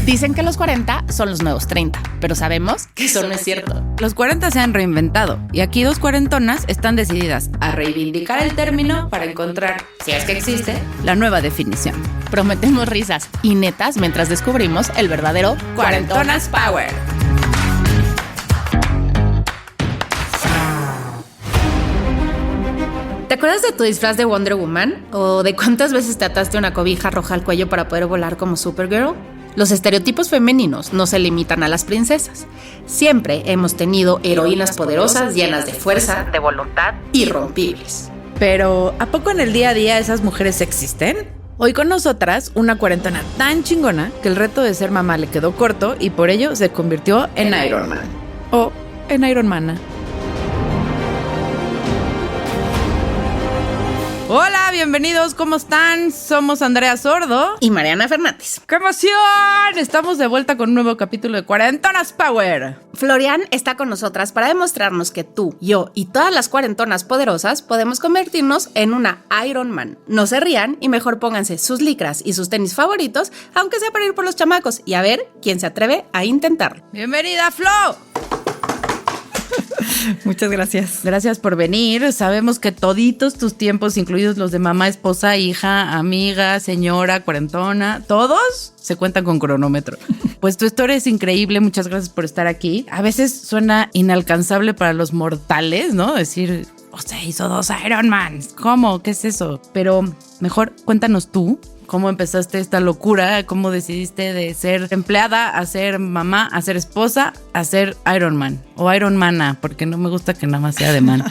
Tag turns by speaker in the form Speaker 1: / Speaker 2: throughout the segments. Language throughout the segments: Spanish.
Speaker 1: Dicen que los 40 son los nuevos 30, pero sabemos que eso no es cierto.
Speaker 2: Los 40 se han reinventado y aquí dos cuarentonas están decididas a reivindicar el término para encontrar, si es que existe, la nueva definición.
Speaker 1: Prometemos risas y netas mientras descubrimos el verdadero
Speaker 2: Cuarentonas Power.
Speaker 1: ¿Te acuerdas de tu disfraz de Wonder Woman? ¿O de cuántas veces te ataste una cobija roja al cuello para poder volar como Supergirl? Los estereotipos femeninos no se limitan a las princesas. Siempre hemos tenido heroínas poderosas llenas de fuerza, de voluntad, irrompibles.
Speaker 2: Pero, ¿a poco en el día a día esas mujeres existen? Hoy con nosotras, una cuarentona tan chingona que el reto de ser mamá le quedó corto y por ello se convirtió en Iron Man. O en Iron Mana. Hola, bienvenidos, ¿cómo están? Somos Andrea Sordo
Speaker 1: y Mariana Fernández.
Speaker 2: ¡Qué emoción! Estamos de vuelta con un nuevo capítulo de Cuarentonas Power.
Speaker 1: Florian está con nosotras para demostrarnos que tú, yo y todas las cuarentonas poderosas podemos convertirnos en una Iron Man. No se rían y mejor pónganse sus licras y sus tenis favoritos, aunque sea para ir por los chamacos y a ver quién se atreve a intentarlo.
Speaker 2: ¡Bienvenida, Flo!
Speaker 3: Muchas gracias.
Speaker 2: Gracias por venir. Sabemos que toditos tus tiempos, incluidos los de mamá, esposa, hija, amiga, señora, cuarentona, todos se cuentan con cronómetro. Pues tu historia es increíble. Muchas gracias por estar aquí. A veces suena inalcanzable para los mortales, ¿no? Decir, se hizo 2 Ironmans. ¿Cómo? ¿Qué es eso? Pero mejor cuéntanos tú. ¿Cómo empezaste esta locura? ¿Cómo decidiste de ser empleada a ser mamá, a ser esposa, a ser Iron Man? O Iron Mana, porque no me gusta que nada más sea de man.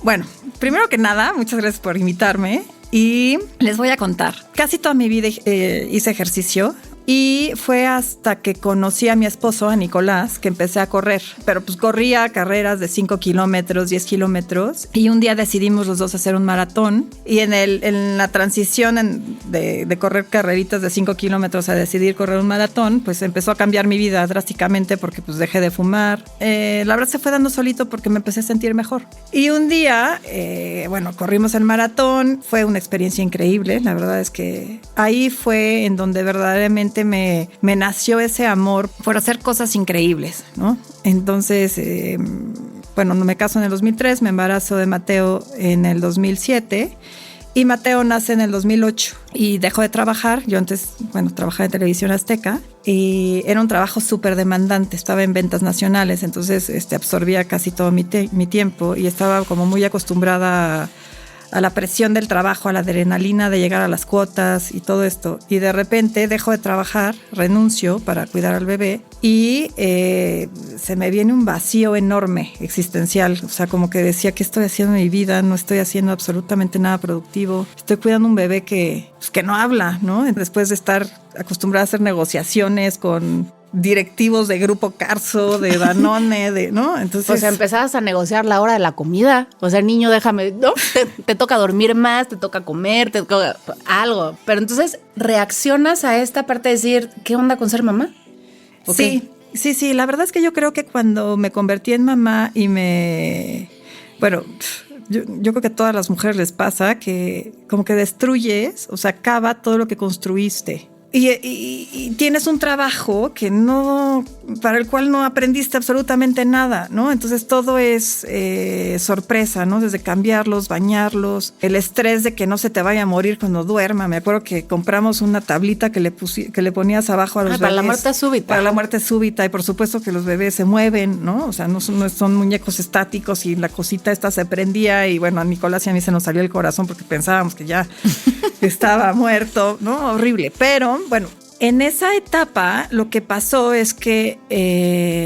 Speaker 3: Bueno, primero que nada, muchas gracias por invitarme. Y les voy a contar. Casi toda mi vida hice ejercicio. Y fue hasta que conocí a mi esposo, a Nicolás, que empecé a correr. Pero pues corría carreras de 5 kilómetros, 10 kilómetros. Y un día decidimos los dos hacer un maratón. Y en la transición de correr carreritas de 5 kilómetros a decidir correr un maratón, pues empezó a cambiar mi vida drásticamente porque pues dejé de fumar. La verdad se fue dando solito porque me empecé a sentir mejor. Y un día, corrimos el maratón. Fue una experiencia increíble. La verdad es que ahí fue en donde verdaderamente me nació ese amor por hacer cosas increíbles, ¿no? Entonces, me caso en el 2003, me embarazo de Mateo en el 2007 y Mateo nace en el 2008 y dejo de trabajar. Yo antes, trabajaba en Televisión Azteca y era un trabajo súper demandante, estaba en ventas nacionales, entonces absorbía casi todo mi tiempo y estaba como muy acostumbrada a la presión del trabajo, a la adrenalina de llegar a las cuotas y todo esto. Y de repente dejo de trabajar, renuncio para cuidar al bebé y se me viene un vacío enorme existencial. O sea, como que decía, ¿qué estoy haciendo en mi vida? No estoy haciendo absolutamente nada productivo. Estoy cuidando un bebé que no habla, ¿no? Después de estar acostumbrada a hacer negociaciones con directivos de Grupo Carso, de Danone, ¿no? Entonces,
Speaker 1: o sea, empezabas a negociar la hora de la comida. O sea, niño, déjame, ¿no? Te toca dormir más, te toca comer, te toca algo. Pero entonces, ¿reaccionas a esta parte de decir, ¿qué onda con ser mamá?
Speaker 3: Okay. Sí. La verdad es que yo creo que cuando me convertí en mamá y yo creo que a todas las mujeres les pasa que como que destruyes, o sea, acaba todo lo que construiste. Y tienes un trabajo para el cual no aprendiste absolutamente nada, ¿no? Entonces todo es sorpresa, ¿no? Desde cambiarlos, bañarlos, el estrés de que no se te vaya a morir cuando duerma. Me acuerdo que compramos una tablita que le ponías abajo a los bebés.
Speaker 1: Para la muerte súbita.
Speaker 3: Para la muerte súbita, y por supuesto que los bebés se mueven, ¿no? O sea, no son muñecos estáticos y la cosita esta se prendía y a Nicolás y a mí se nos salió el corazón porque pensábamos que ya estaba muerto, ¿no? Horrible, pero en esa etapa lo que pasó es que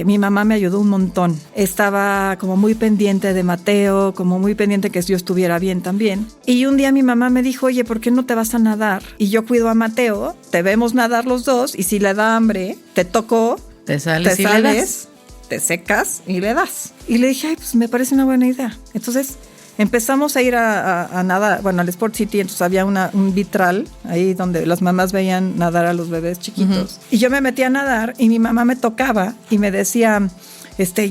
Speaker 3: mi mamá me ayudó un montón. Estaba como muy pendiente de Mateo, como muy pendiente que yo estuviera bien también. Y un día mi mamá me dijo, oye, ¿por qué no te vas a nadar? Y yo cuido a Mateo, te vemos nadar los dos y si le da hambre, te tocó,
Speaker 2: te sales, le das.
Speaker 3: Te secas y le das. Y le dije, pues me parece una buena idea. Entonces empezamos a ir a nadar, al Sport City, entonces había un vitral ahí donde las mamás veían nadar a los bebés chiquitos. Uh-huh. Y yo me metí a nadar y mi mamá me tocaba y me decía,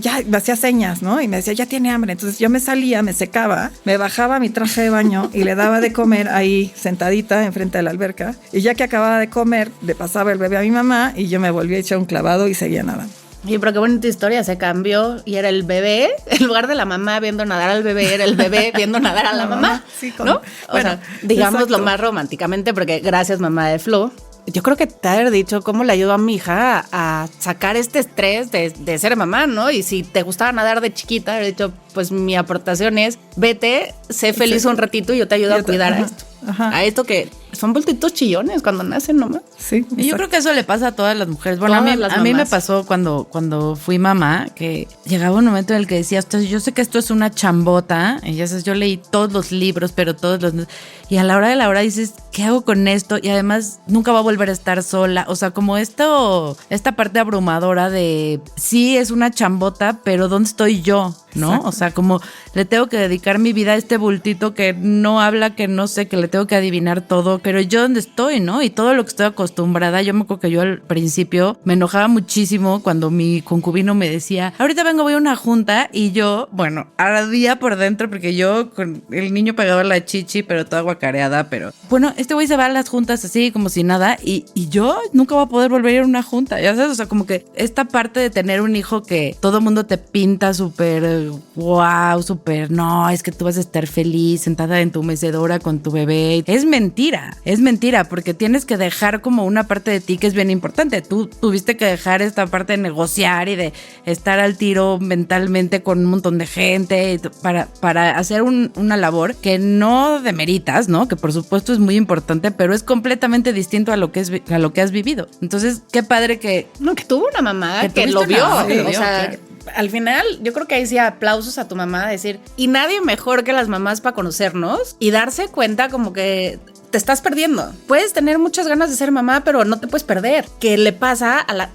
Speaker 3: ya me hacía señas, ¿no? Y me decía, ya tiene hambre. Entonces yo me salía, me secaba, me bajaba mi traje de baño y le daba de comer ahí sentadita enfrente de la alberca. Y ya que acababa de comer, le pasaba el bebé a mi mamá y yo me volvía a echar un clavado y seguía nadando.
Speaker 1: Sí, pero qué bonita historia, se cambió y era el bebé, en lugar de la mamá viendo nadar al bebé, era el bebé viendo nadar a la mamá,
Speaker 3: sí,
Speaker 1: ¿no? O sea, digámoslo más románticamente, porque gracias, mamá de Flo. Yo creo que te haber dicho cómo le ayudó a mi hija a sacar este estrés de ser mamá, ¿no? Y si te gustaba nadar de chiquita, haber dicho, pues mi aportación es, vete, sé feliz un ratito y yo te ayudo a cuidar a esto. Ajá. A esto que son bultitos chillones cuando nacen nomás.
Speaker 3: Sí.
Speaker 2: Y yo creo que eso le pasa a todas las mujeres. Bueno, a mí me pasó cuando fui mamá, que llegaba un momento en el que decía, yo sé que esto es una chambota, y ya sabes, yo leí todos los libros, pero y a la hora de la hora dices, ¿qué hago con esto? Y además nunca va a volver a estar sola. O sea, como esta parte abrumadora de, sí, es una chambota, pero ¿dónde estoy yo? ¿No? Exacto. O sea, como le tengo que dedicar mi vida a este bultito que no habla, que no sé, que le tengo que adivinar todo, pero yo dónde estoy, ¿no? Y todo lo que estoy acostumbrada, yo me acuerdo que yo al principio me enojaba muchísimo cuando mi concubino me decía, ahorita voy a una junta, y yo, bueno, ardía por dentro porque yo con el niño pegado a la chichi, pero toda guacareada, pero bueno, este güey se va a las juntas así como si nada, y yo nunca voy a poder volver a ir a una junta, ya sabes, o sea, como que esta parte de tener un hijo que todo mundo te pinta súper wow, súper, no, es que tú vas a estar feliz sentada en tu mecedora con tu bebé. Es mentira, porque tienes que dejar como una parte de ti que es bien importante. Tú tuviste que dejar esta parte de negociar y de estar al tiro mentalmente con un montón de gente para hacer una labor que no demeritas, ¿no? Que por supuesto es muy importante, pero es completamente distinto a lo que has vivido. Entonces, qué padre que
Speaker 1: tuvo una mamá que lo vio. O sea, al final, yo creo que ahí sí aplausos a tu mamá, decir, y nadie mejor que las mamás para conocernos y darse cuenta como que te estás perdiendo. Puedes tener muchas ganas de ser mamá, pero no te puedes perder. Que le pasa a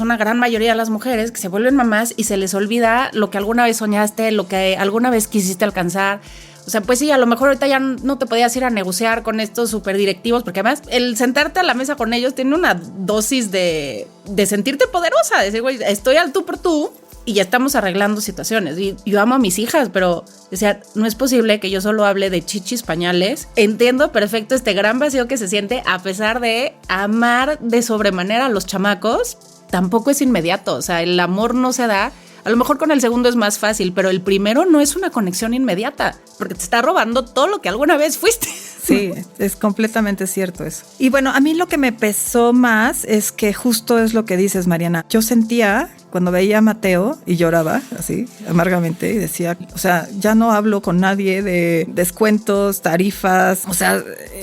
Speaker 1: una gran mayoría de las mujeres que se vuelven mamás y se les olvida lo que alguna vez soñaste, lo que alguna vez quisiste alcanzar. O sea, pues sí, a lo mejor ahorita ya no te podías ir a negociar con estos súper directivos, porque además el sentarte a la mesa con ellos tiene una dosis de sentirte poderosa, de decir, güey, estoy al tú por tú, y ya estamos arreglando situaciones. Y yo amo a mis hijas, pero decía, no es posible que yo solo hable de chichis, pañales. Entiendo perfecto este gran vacío que se siente a pesar de amar de sobremanera a los chamacos. Tampoco es inmediato, o sea, el amor no se da. A lo mejor con el segundo es más fácil, pero el primero no es una conexión inmediata, porque te está robando todo lo que alguna vez fuiste.
Speaker 3: Sí, es completamente cierto eso. Y bueno, a mí lo que me pesó más es que justo es lo que dices, Mariana. Yo sentía cuando veía a Mateo y lloraba así amargamente y decía, o sea, ya no hablo con nadie de descuentos, tarifas, o sea,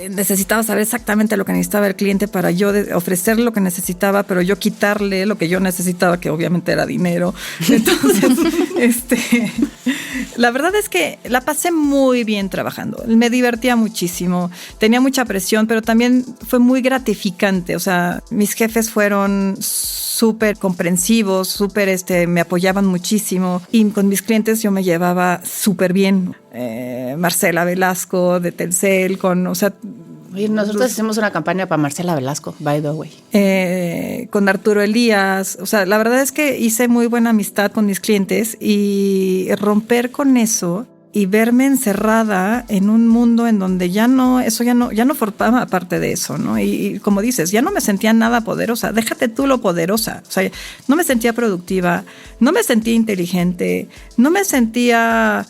Speaker 3: necesitaba saber exactamente lo que necesitaba el cliente para yo ofrecerle lo que necesitaba, pero yo quitarle lo que yo necesitaba, que obviamente era dinero. Entonces, la verdad es que la pasé muy bien trabajando, me divertía muchísimo, tenía mucha presión, pero también fue muy gratificante, o sea, mis jefes fueron súper comprensivos, me apoyaban muchísimo, y con mis clientes yo me llevaba súper bien. Marcela Velasco de Telcel,
Speaker 1: Oye, nosotros hicimos una campaña para Marcela Velasco, by the way.
Speaker 3: Con Arturo Elías, o sea, la verdad es que hice muy buena amistad con mis clientes, y romper con eso y verme encerrada en un mundo en donde ya no formaba parte de eso, ¿no? Y como dices, ya no me sentía nada poderosa, déjate tú lo poderosa, o sea, no me sentía productiva, no me sentía inteligente, no me sentía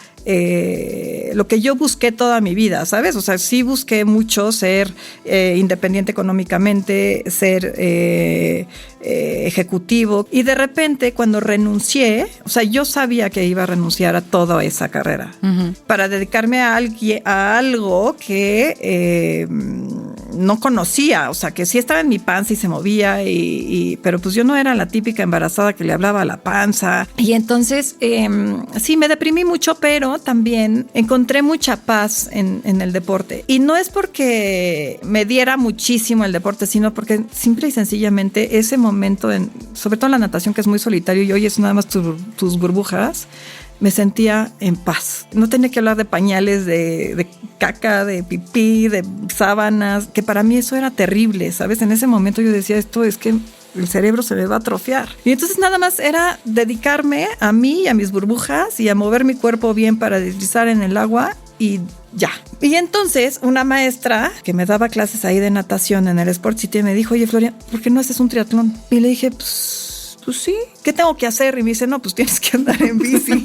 Speaker 3: lo que yo busqué toda mi vida, ¿sabes? O sea, sí busqué mucho ser independiente económicamente, ser ejecutivo, y de repente cuando renuncié, o sea, yo sabía que iba a renunciar a toda esa carrera para dedicarme a algo que no conocía, o sea, que sí estaba en mi panza y se movía, pero pues yo no era la típica embarazada que le hablaba a la panza, y entonces sí me deprimí mucho, pero también encontré mucha paz en el deporte, y no es porque me diera muchísimo el deporte, sino porque simple y sencillamente ese momento, sobre todo en la natación, que es muy solitario y hoy es nada más tus burbujas, me sentía en paz. No tenía que hablar de pañales, de caca, de pipí, de sábanas, que para mí eso era terrible, ¿sabes? En ese momento yo decía, esto es que el cerebro se me va a atrofiar. Y entonces nada más era dedicarme a mí y a mis burbujas y a mover mi cuerpo bien para deslizar en el agua y ya. Y entonces una maestra que me daba clases ahí de natación en el Sport City me dijo, oye, Florian, ¿por qué no haces un triatlón? Y le dije, pues sí, ¿qué tengo que hacer? Y me dice, no, pues tienes que andar en bici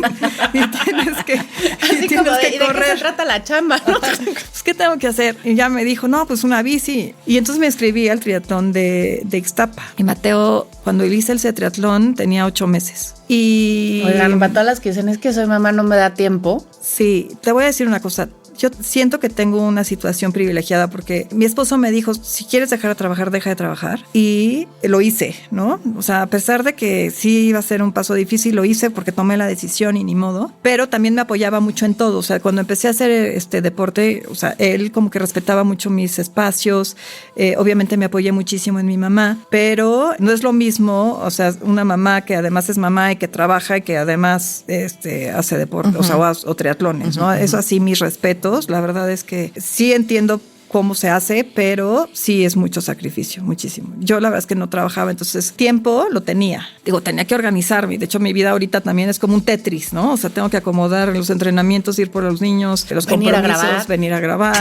Speaker 3: y tienes que,
Speaker 1: así como de, ¿y de qué se trata la chamba? ¿No?
Speaker 3: Pues, ¿qué tengo que hacer? Y ya me dijo, no, pues una bici. Y entonces me inscribí al triatlón de Ixtapa. Y Mateo, cuando hice ese triatlón, tenía 8 meses. Y...
Speaker 1: Oigan, para todas las que dicen, es que soy mamá, no me da tiempo.
Speaker 3: Sí, te voy a decir una cosa. Yo siento que tengo una situación privilegiada porque mi esposo me dijo, si quieres dejar de trabajar, deja de trabajar. Y lo hice, ¿no? O sea, a pesar de que sí iba a ser un paso difícil, lo hice porque tomé la decisión y ni modo. Pero también me apoyaba mucho en todo. O sea, cuando empecé a hacer este deporte, o sea, él como que respetaba mucho mis espacios. Obviamente me apoyé muchísimo en mi mamá, pero no es lo mismo, o sea, una mamá que además es mamá y que trabaja y que además hace deporte, o sea, o triatlones, ¿no? Eso así, mis respetos. La verdad es que sí entiendo cómo se hace, pero sí es mucho sacrificio, muchísimo. Yo la verdad es que no trabajaba, entonces tiempo lo tenía. Digo, tenía que organizarme. De hecho, mi vida ahorita también es como un Tetris, ¿no? O sea, tengo que acomodar los entrenamientos, ir por los niños, los compromisos, venir a grabar.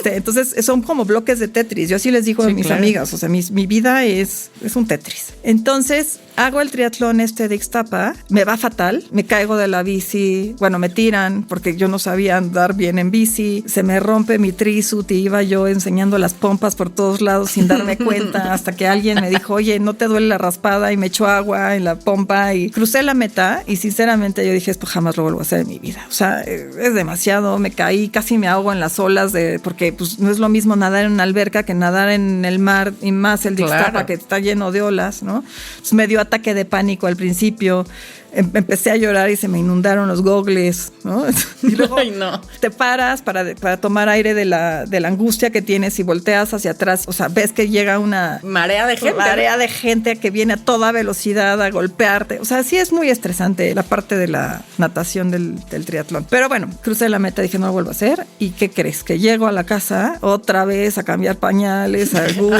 Speaker 3: Entonces, son como bloques de Tetris. Yo así les digo a mis amigas, o sea, mi vida es un Tetris. Entonces, hago el triatlón de Ixtapa, me va fatal, me caigo de la bici, bueno, me tiran porque yo no sabía andar bien en bici, se me rompe mi trisut y iba yo enseñando las pompas por todos lados sin darme cuenta hasta que alguien me dijo, oye, ¿no te duele la raspada? Y me echó agua en la pompa y crucé la meta y sinceramente yo dije, esto jamás lo vuelvo a hacer en mi vida. O sea, es demasiado, me caí, casi me ahogo en las olas porque pues no es lo mismo nadar en una alberca que nadar en el mar y más el de Ixtapa que está lleno de olas, ¿no? Entonces me dio ataque de pánico al principio. Empecé a llorar y se me inundaron los gogles, ¿no? Y luego te paras para tomar aire de la angustia que tienes y volteas hacia atrás. O sea, ves que llega una
Speaker 1: marea de gente
Speaker 3: que viene a toda velocidad a golpearte. O sea, sí es muy estresante la parte de la natación del triatlón. Pero bueno, crucé la meta, dije no lo vuelvo a hacer. ¿Y qué crees? Que llego a la casa otra vez a cambiar pañales, agú.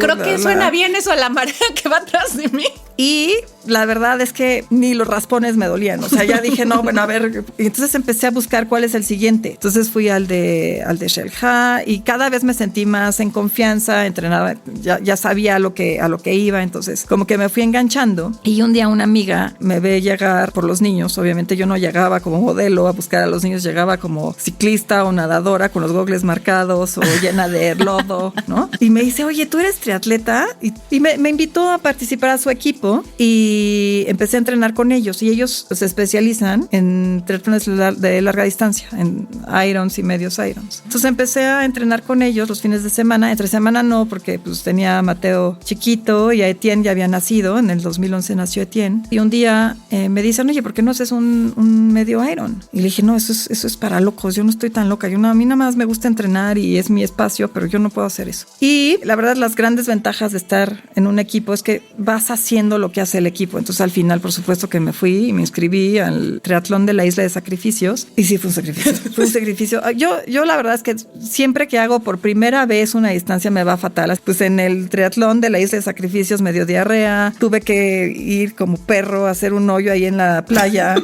Speaker 1: Creo que suena bien eso a la marea que va atrás de mí.
Speaker 3: Y la verdad es que ni los raspones me dolían. O sea, ya dije, no, bueno, a ver. Y entonces empecé a buscar cuál es el siguiente. Entonces fui al de Xel-Há y cada vez me sentí más en confianza, entrenaba, ya sabía a lo que iba. Entonces, como que me fui enganchando. Y un día una amiga me ve llegar por los niños. Obviamente yo no llegaba como modelo a buscar a los niños, llegaba como ciclista o nadadora con los gogles marcados o llena de lodo, ¿no? Y me dice, oye, ¿tú eres triatleta? Y me invitó a participar a su equipo y empecé a entrenar con ellos y ellos se especializan en triatlones de larga distancia, en irons y medios irons. Entonces empecé a entrenar con ellos los fines de semana, entre semana no, porque pues tenía a Mateo chiquito y a Etienne ya había nacido, en el 2011 nació Etienne, y un día me dicen, oye, ¿por qué no haces un medio iron? Y le dije, no, eso es para locos, yo no estoy tan loca, a mí nada más me gusta entrenar y es mi espacio, pero yo no puedo hacer eso. Y la verdad, las grandes ventajas de estar en un equipo es que vas haciendo lo que hace el equipo. Entonces al final, por supuesto que me fui y me inscribí al triatlón de la Isla de Sacrificios y sí fue un sacrificio. Fue un sacrificio. Yo la verdad es que siempre que hago por primera vez una distancia me va fatal. Pues en el triatlón de la Isla de Sacrificios me dio diarrea, tuve que ir como perro a hacer un hoyo ahí en la playa.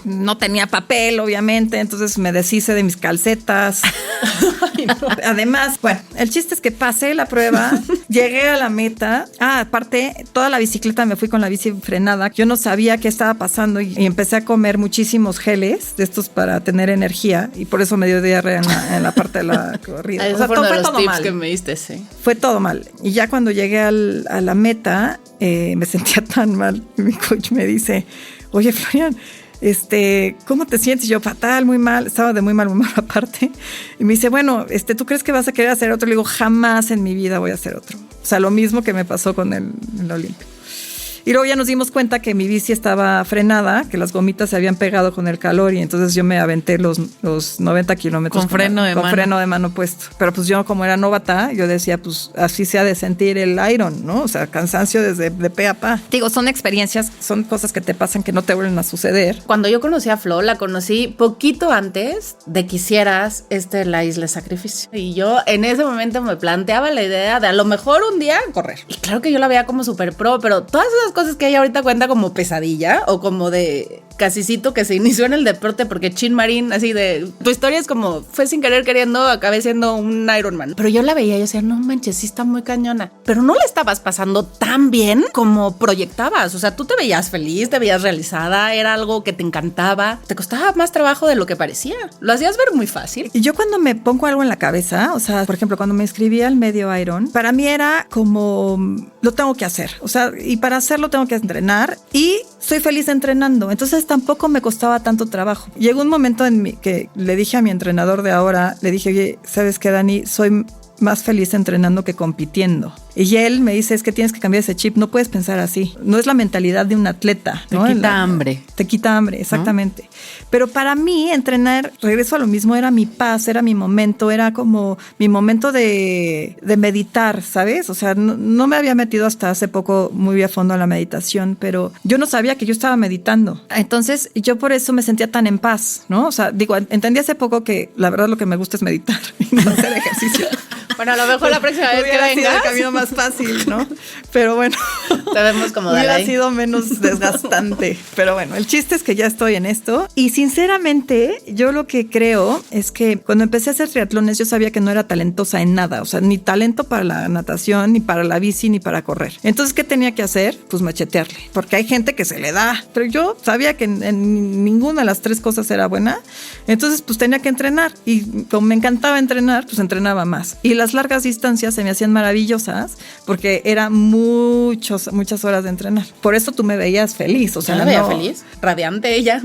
Speaker 3: No tenía papel, obviamente, entonces me deshice de mis calcetas. Ay, no. Además, bueno, el chiste es que pasé la prueba, llegué a la meta. Aparte, toda la bicicleta me fui con la bici frenada. Yo no sabía qué estaba pasando y empecé a comer muchísimos geles de estos para tener energía y por eso me dio diarrea en la parte de la corrida.
Speaker 1: Eso fue uno de los tips que me diste, sí.
Speaker 3: Fue todo mal. Y ya cuando llegué a la meta, me sentía tan mal. Y mi coach me dice, oye, Florian, ¿cómo te sientes? Yo, fatal, muy mal, estaba de muy mal aparte. Y me dice, bueno, ¿tú crees que vas a querer hacer otro? Le digo, jamás en mi vida voy a hacer otro. O sea, lo mismo que me pasó con el olímpico. Y luego ya nos dimos cuenta que mi bici estaba frenada, que las gomitas se habían pegado con el calor y entonces yo me aventé los 90 kilómetros
Speaker 2: con freno
Speaker 3: de mano puesto. Pero pues yo, como era novata, yo decía, pues así se ha de sentir el Iron, ¿no? O sea, cansancio desde de pe a pa. Digo, son experiencias, son cosas que te pasan que no te vuelven a suceder.
Speaker 1: Cuando yo conocí a Flo, la conocí poquito antes de que hicieras la Isla Sacrificio. Y yo en ese momento me planteaba la idea de a lo mejor un día correr. Y claro que yo la veía como súper pro, pero todas esas cosas que ella ahorita cuenta como pesadilla o como de casicito que se inició en el deporte porque Chin Marín, así de, tu historia es como, fue sin querer queriendo, acabé siendo un Ironman. Pero yo la veía y yo decía, no manches, sí está muy cañona. Pero no la estabas pasando tan bien como proyectabas. O sea, tú te veías feliz, te veías realizada, era algo que te encantaba. Te costaba más trabajo de lo que parecía. Lo hacías ver muy fácil.
Speaker 3: Y yo cuando me pongo algo en la cabeza, o sea, por ejemplo, cuando me inscribí al medio Iron, para mí era como, lo tengo que hacer. O sea, y para hacerlo tengo que entrenar y soy feliz entrenando. Entonces tampoco me costaba tanto trabajo. Llegó un momento en que le dije a mi entrenador de ahora, le dije, oye, ¿sabes qué, Dani? Soy más feliz entrenando que compitiendo. Y él me dice, es que tienes que cambiar ese chip, no puedes pensar así. No es la mentalidad de un atleta.
Speaker 2: Te quita hambre.
Speaker 3: Te quita hambre, exactamente. ¿No? Pero para mí, entrenar, regreso a lo mismo, era mi paz, era mi momento, era como mi momento de meditar, ¿sabes? O sea, no me había metido hasta hace poco muy a fondo a la meditación, pero yo no sabía que yo estaba meditando. Entonces, yo por eso me sentía tan en paz, ¿no? O sea, digo, entendí hace poco que la verdad lo que me gusta es meditar y no hacer ejercicio.
Speaker 1: Bueno, a lo mejor la próxima vez que vengas
Speaker 3: el camino más fácil, ¿no? Pero bueno,
Speaker 1: te vemos como
Speaker 3: hubiera sido menos desgastante. Pero bueno, el chiste es que ya estoy en esto. Y sinceramente, yo lo que creo es que cuando empecé a hacer triatlones, yo sabía que no era talentosa en nada. O sea, ni talento para la natación, ni para la bici, ni para correr. Entonces, ¿qué tenía que hacer? Pues machetearle. Porque hay gente que se le da. Pero yo sabía que en ninguna de las tres cosas era buena. Entonces, pues tenía que entrenar. Y como me encantaba entrenar, pues entrenaba más. Y las largas distancias se me hacían maravillosas porque eran muchas horas de entrenar. Por eso tú me veías feliz. O sea,
Speaker 1: la veía feliz, radiante ella.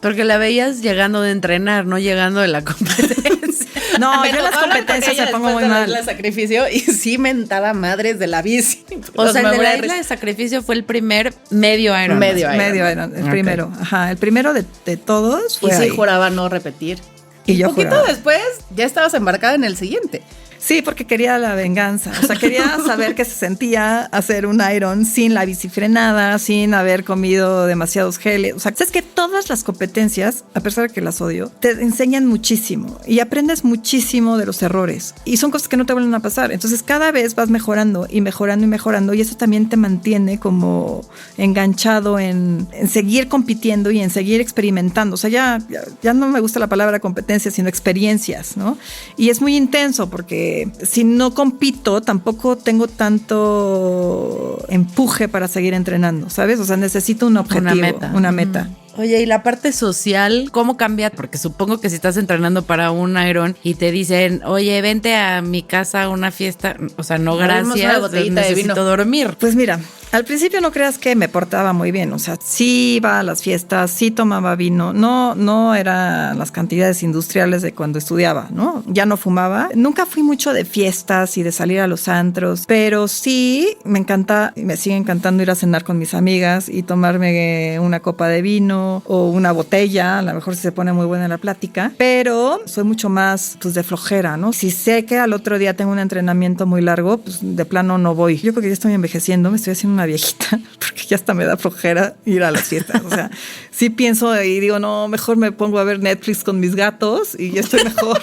Speaker 2: Porque la veías llegando de entrenar, no llegando de la competencia.
Speaker 3: No, yo en las competencias me pongo muy mal.
Speaker 1: El sacrificio y sí mentaba madres de la bici.
Speaker 2: O sea, el de la Isla de Sacrificio fue el primer medio Iron.
Speaker 3: Medio Iron, el primero. Ajá, el primero de todos fue
Speaker 1: y sí
Speaker 3: ahí.
Speaker 1: Juraba no repetir.
Speaker 3: Y yo
Speaker 1: poquito
Speaker 3: juraba.
Speaker 1: Después ya estabas embarcada en el siguiente.
Speaker 3: Sí, porque quería la venganza. O sea, quería saber qué se sentía hacer un Iron sin la bici frenada, sin haber comido demasiados geles. O sea, sabes que todas las competencias, a pesar de que las odio, te enseñan muchísimo y aprendes muchísimo de los errores. Y son cosas que no te vuelven a pasar. Entonces, cada vez vas mejorando y mejorando y mejorando. Y eso también te mantiene como enganchado en seguir compitiendo y en seguir experimentando. O sea, ya no me gusta la palabra competencia, sino experiencias, ¿no? Y es muy intenso porque si no compito, tampoco tengo tanto empuje para seguir entrenando, ¿sabes? O sea, necesito un objetivo, una meta.
Speaker 2: Oye, ¿y la parte social cómo cambia? Porque supongo que si estás entrenando para un Iron y te dicen, oye, vente a mi casa a una fiesta, o sea, no gracias, necesito dormir.
Speaker 3: Pues mira, al principio no creas que me portaba muy bien, o sea, sí iba a las fiestas, sí tomaba vino, no eran las cantidades industriales de cuando estudiaba, ¿no? Ya no fumaba, nunca fui mucho de fiestas y de salir a los antros, pero sí me encanta y me sigue encantando ir a cenar con mis amigas y tomarme una copa de vino o una botella, a lo mejor si se pone muy buena la plática, pero soy mucho más pues de flojera, ¿no? Si sé que al otro día tengo un entrenamiento muy largo, pues de plano no voy. Yo creo que ya estoy envejeciendo, me estoy haciendo una viejita, porque ya hasta me da flojera ir a las fiestas, o sea, sí pienso y digo, no, mejor me pongo a ver Netflix con mis gatos y ya estoy mejor.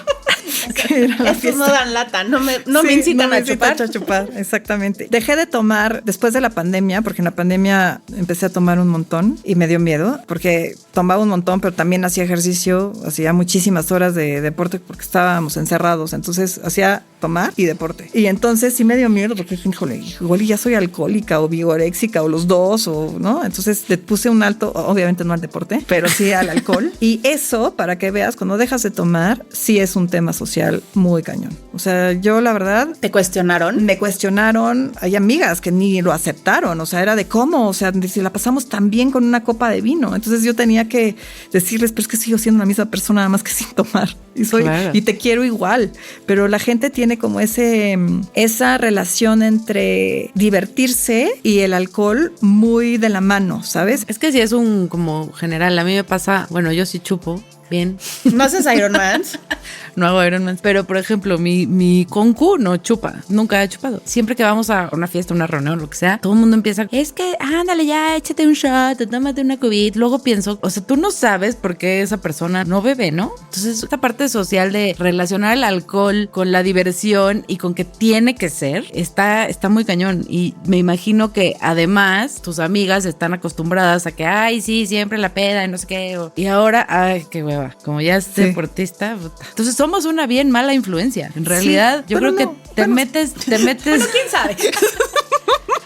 Speaker 3: Que ir a la fiesta.
Speaker 1: No dan lata, no me incitan a
Speaker 3: chupar. Exactamente. Dejé de tomar después de la pandemia, porque en la pandemia empecé a tomar un montón y me dio miedo, porque tomaba un montón, pero también hacía ejercicio, hacía muchísimas horas de deporte porque estábamos encerrados, entonces hacía tomar y deporte. Y entonces sí me dio miedo porque dije, híjole, igual ya soy alcohólica o vigoréxica o los dos, o ¿no? Entonces le puse un alto, obviamente no al deporte, pero sí al alcohol. Y eso, para que veas, cuando dejas de tomar, sí es un tema social muy cañón. O sea, yo la verdad...
Speaker 1: ¿Te cuestionaron?
Speaker 3: Me cuestionaron. Hay amigas que ni lo aceptaron. O sea, era de cómo. O sea, si la pasamos tan bien con una copa de vino. Entonces yo tenía que decirles, pero es que sigo siendo la misma persona, nada más que sin tomar. Y te quiero igual. Pero la gente tiene tiene como esa relación entre divertirse y el alcohol muy de la mano, ¿sabes?
Speaker 2: Es que si es un como general, a mí me pasa, bueno, yo sí chupo bien.
Speaker 1: ¿No haces Ironman?
Speaker 2: No hago Ironman, pero por ejemplo, mi concu no chupa, nunca ha chupado. Siempre que vamos a una fiesta, una reunión, lo que sea, todo el mundo empieza, es que ándale ya, échate un shot, tómate una cubita. Luego pienso, o sea, tú no sabes por qué esa persona no bebe, ¿no? Entonces, esta parte social de relacionar el alcohol con la diversión y con que tiene que ser, está muy cañón. Y me imagino que además tus amigas están acostumbradas a que, ay, sí, siempre la peda y no sé qué. Y ahora, ay, qué hueva. Como ya es deportista. Puta. Entonces somos una bien mala influencia. En realidad, yo creo que te metes. Bueno,
Speaker 1: quién sabe.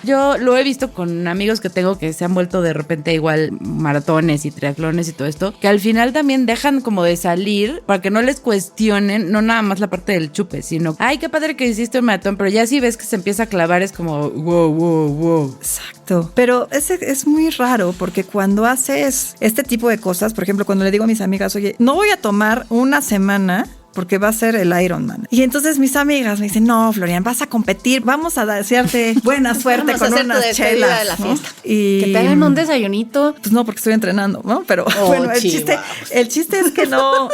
Speaker 2: Yo lo he visto con amigos que tengo que se han vuelto de repente igual maratones y triatlones y todo esto, que al final también dejan como de salir para que no les cuestionen, no nada más la parte del chupe, sino, ay, qué padre que hiciste un maratón, pero ya si ves que se empieza a clavar es como, wow.
Speaker 3: Exacto. Pero es muy raro porque cuando haces este tipo de cosas, por ejemplo, cuando le digo a mis amigas, oye, no voy a tomar una semana porque va a ser el Ironman. Y entonces mis amigas me dicen, no, Florian, vas a competir, vamos a desearte buena suerte con unas chelas,
Speaker 1: de la fiesta.
Speaker 3: Y
Speaker 1: que te hagan un desayunito.
Speaker 3: Pues no, porque estoy entrenando, ¿no? Pero bueno, el chiste es que no,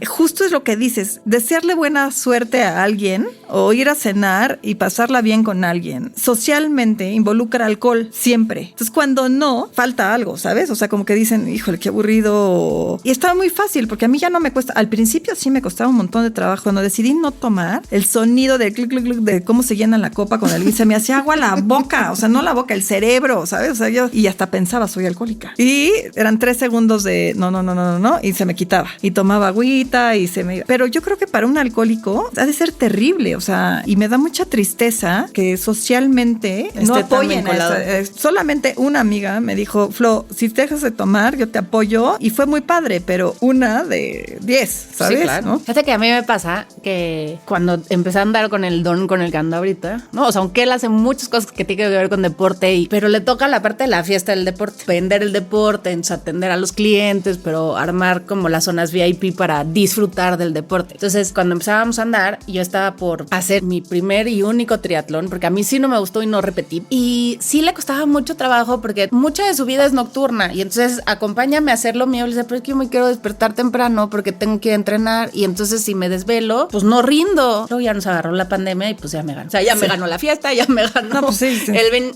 Speaker 3: justo es lo que dices, desearle buena suerte a alguien o ir a cenar y pasarla bien con alguien. Socialmente involucra alcohol siempre. Entonces cuando no, falta algo, ¿sabes? O sea, como que dicen, híjole, qué aburrido. Y estaba muy fácil porque a mí ya no me cuesta, al principio sí me costaba un montón de trabajo. Cuando decidí no tomar, el sonido de clic, clic, clic, de cómo se llena la copa con el vino, se me hacía agua la boca, o sea, no la boca, el cerebro, ¿sabes? O sea, yo, y hasta pensaba, soy alcohólica. Y eran 3 segundos de no, y se me quitaba. Y tomaba agüita y se me iba. Pero yo creo que para un alcohólico ha de ser terrible, o sea, y me da mucha tristeza que socialmente no apoyen a eso. Solamente una amiga me dijo, Flo, si te dejas de tomar, yo te apoyo, y fue muy padre, pero una de 10, ¿sabes?
Speaker 1: Sí, claro.
Speaker 3: ¿No?
Speaker 1: Fíjate que a mí me pasa que cuando empecé a andar con el don con el que ando ahorita, ¿no? O sea, aunque él hace muchas cosas que tienen que ver con deporte, pero le toca la parte de la fiesta del deporte, vender el deporte, entonces atender a los clientes, pero armar como las zonas VIP para disfrutar del deporte. Entonces, cuando empezábamos a andar, yo estaba por hacer mi primer y único triatlón, porque a mí sí no me gustó y no repetí. Y sí le costaba mucho trabajo porque mucha de su vida es nocturna. Y entonces, acompáñame a hacer lo mío. Le decía, pero es que yo me quiero despertar temprano porque tengo que entrenar. Y entonces, si me desvelo, pues no rindo. Luego ya nos agarró la pandemia y pues ya me ganó. O sea, ya me ganó la fiesta, ya me ganó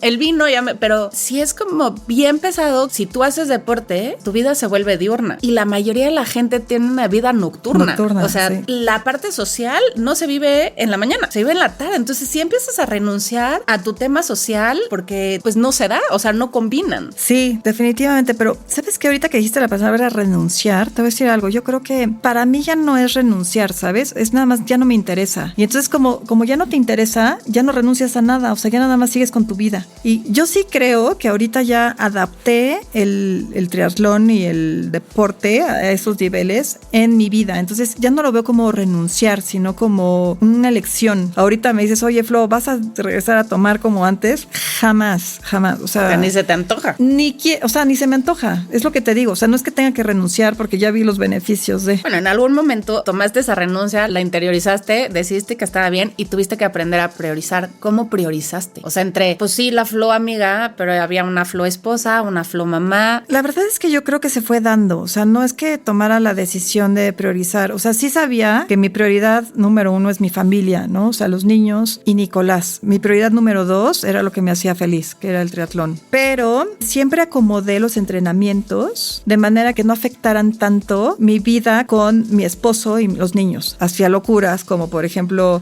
Speaker 1: el vino, pero sí es como bien pesado. Si tú haces deporte, tu vida se vuelve diurna. Y la mayoría de la gente tiene una vida nocturna. O sea, la parte social no se vive en la mañana, se vive en la tarde. Entonces, si empiezas a renunciar a tu tema social, porque pues no se da, o sea, no combinan.
Speaker 3: Sí, definitivamente. Pero, ¿sabes qué? Ahorita que dijiste la palabra renunciar, te voy a decir algo. Yo creo que para mí ya no es renunciar, ¿sabes? Es nada más, ya no me interesa. Y entonces, como ya no te interesa, ya no renuncias a nada. O sea, ya nada más sigues con tu vida. Y yo sí creo que ahorita ya adapté el triatlón y el deporte a esos niveles en mi vida. Entonces, ya no lo veo como renunciar, sino como una elección. Ahorita me dices, oye, Flo, ¿vas a regresar a tomar como antes? Jamás. O sea,
Speaker 1: ni se te antoja.
Speaker 3: Ni se me antoja. Es lo que te digo. O sea, no es que tenga que renunciar porque ya vi los beneficios de...
Speaker 1: Bueno, en algún momento tomaste esa renuncia, la interiorizaste, decidiste que estaba bien y tuviste que aprender a priorizar. ¿Cómo priorizaste? O sea, entre, pues sí, la Flo amiga, pero había una Flo esposa, una Flo mamá.
Speaker 3: La verdad es que yo creo que se fue dando. O sea, no es que tomara la decisión de priorizar. O sea, sí sabía que mi prioridad número 1 es mi familia, ¿no? O sea, los niños y Nicolás. Mi prioridad número 2 era lo que me hacía feliz, que era el triatlón. Pero siempre acomodé los entrenamientos de manera que no afectaran tanto mi vida con mi esposo y los niños. Hacía locuras, como por ejemplo,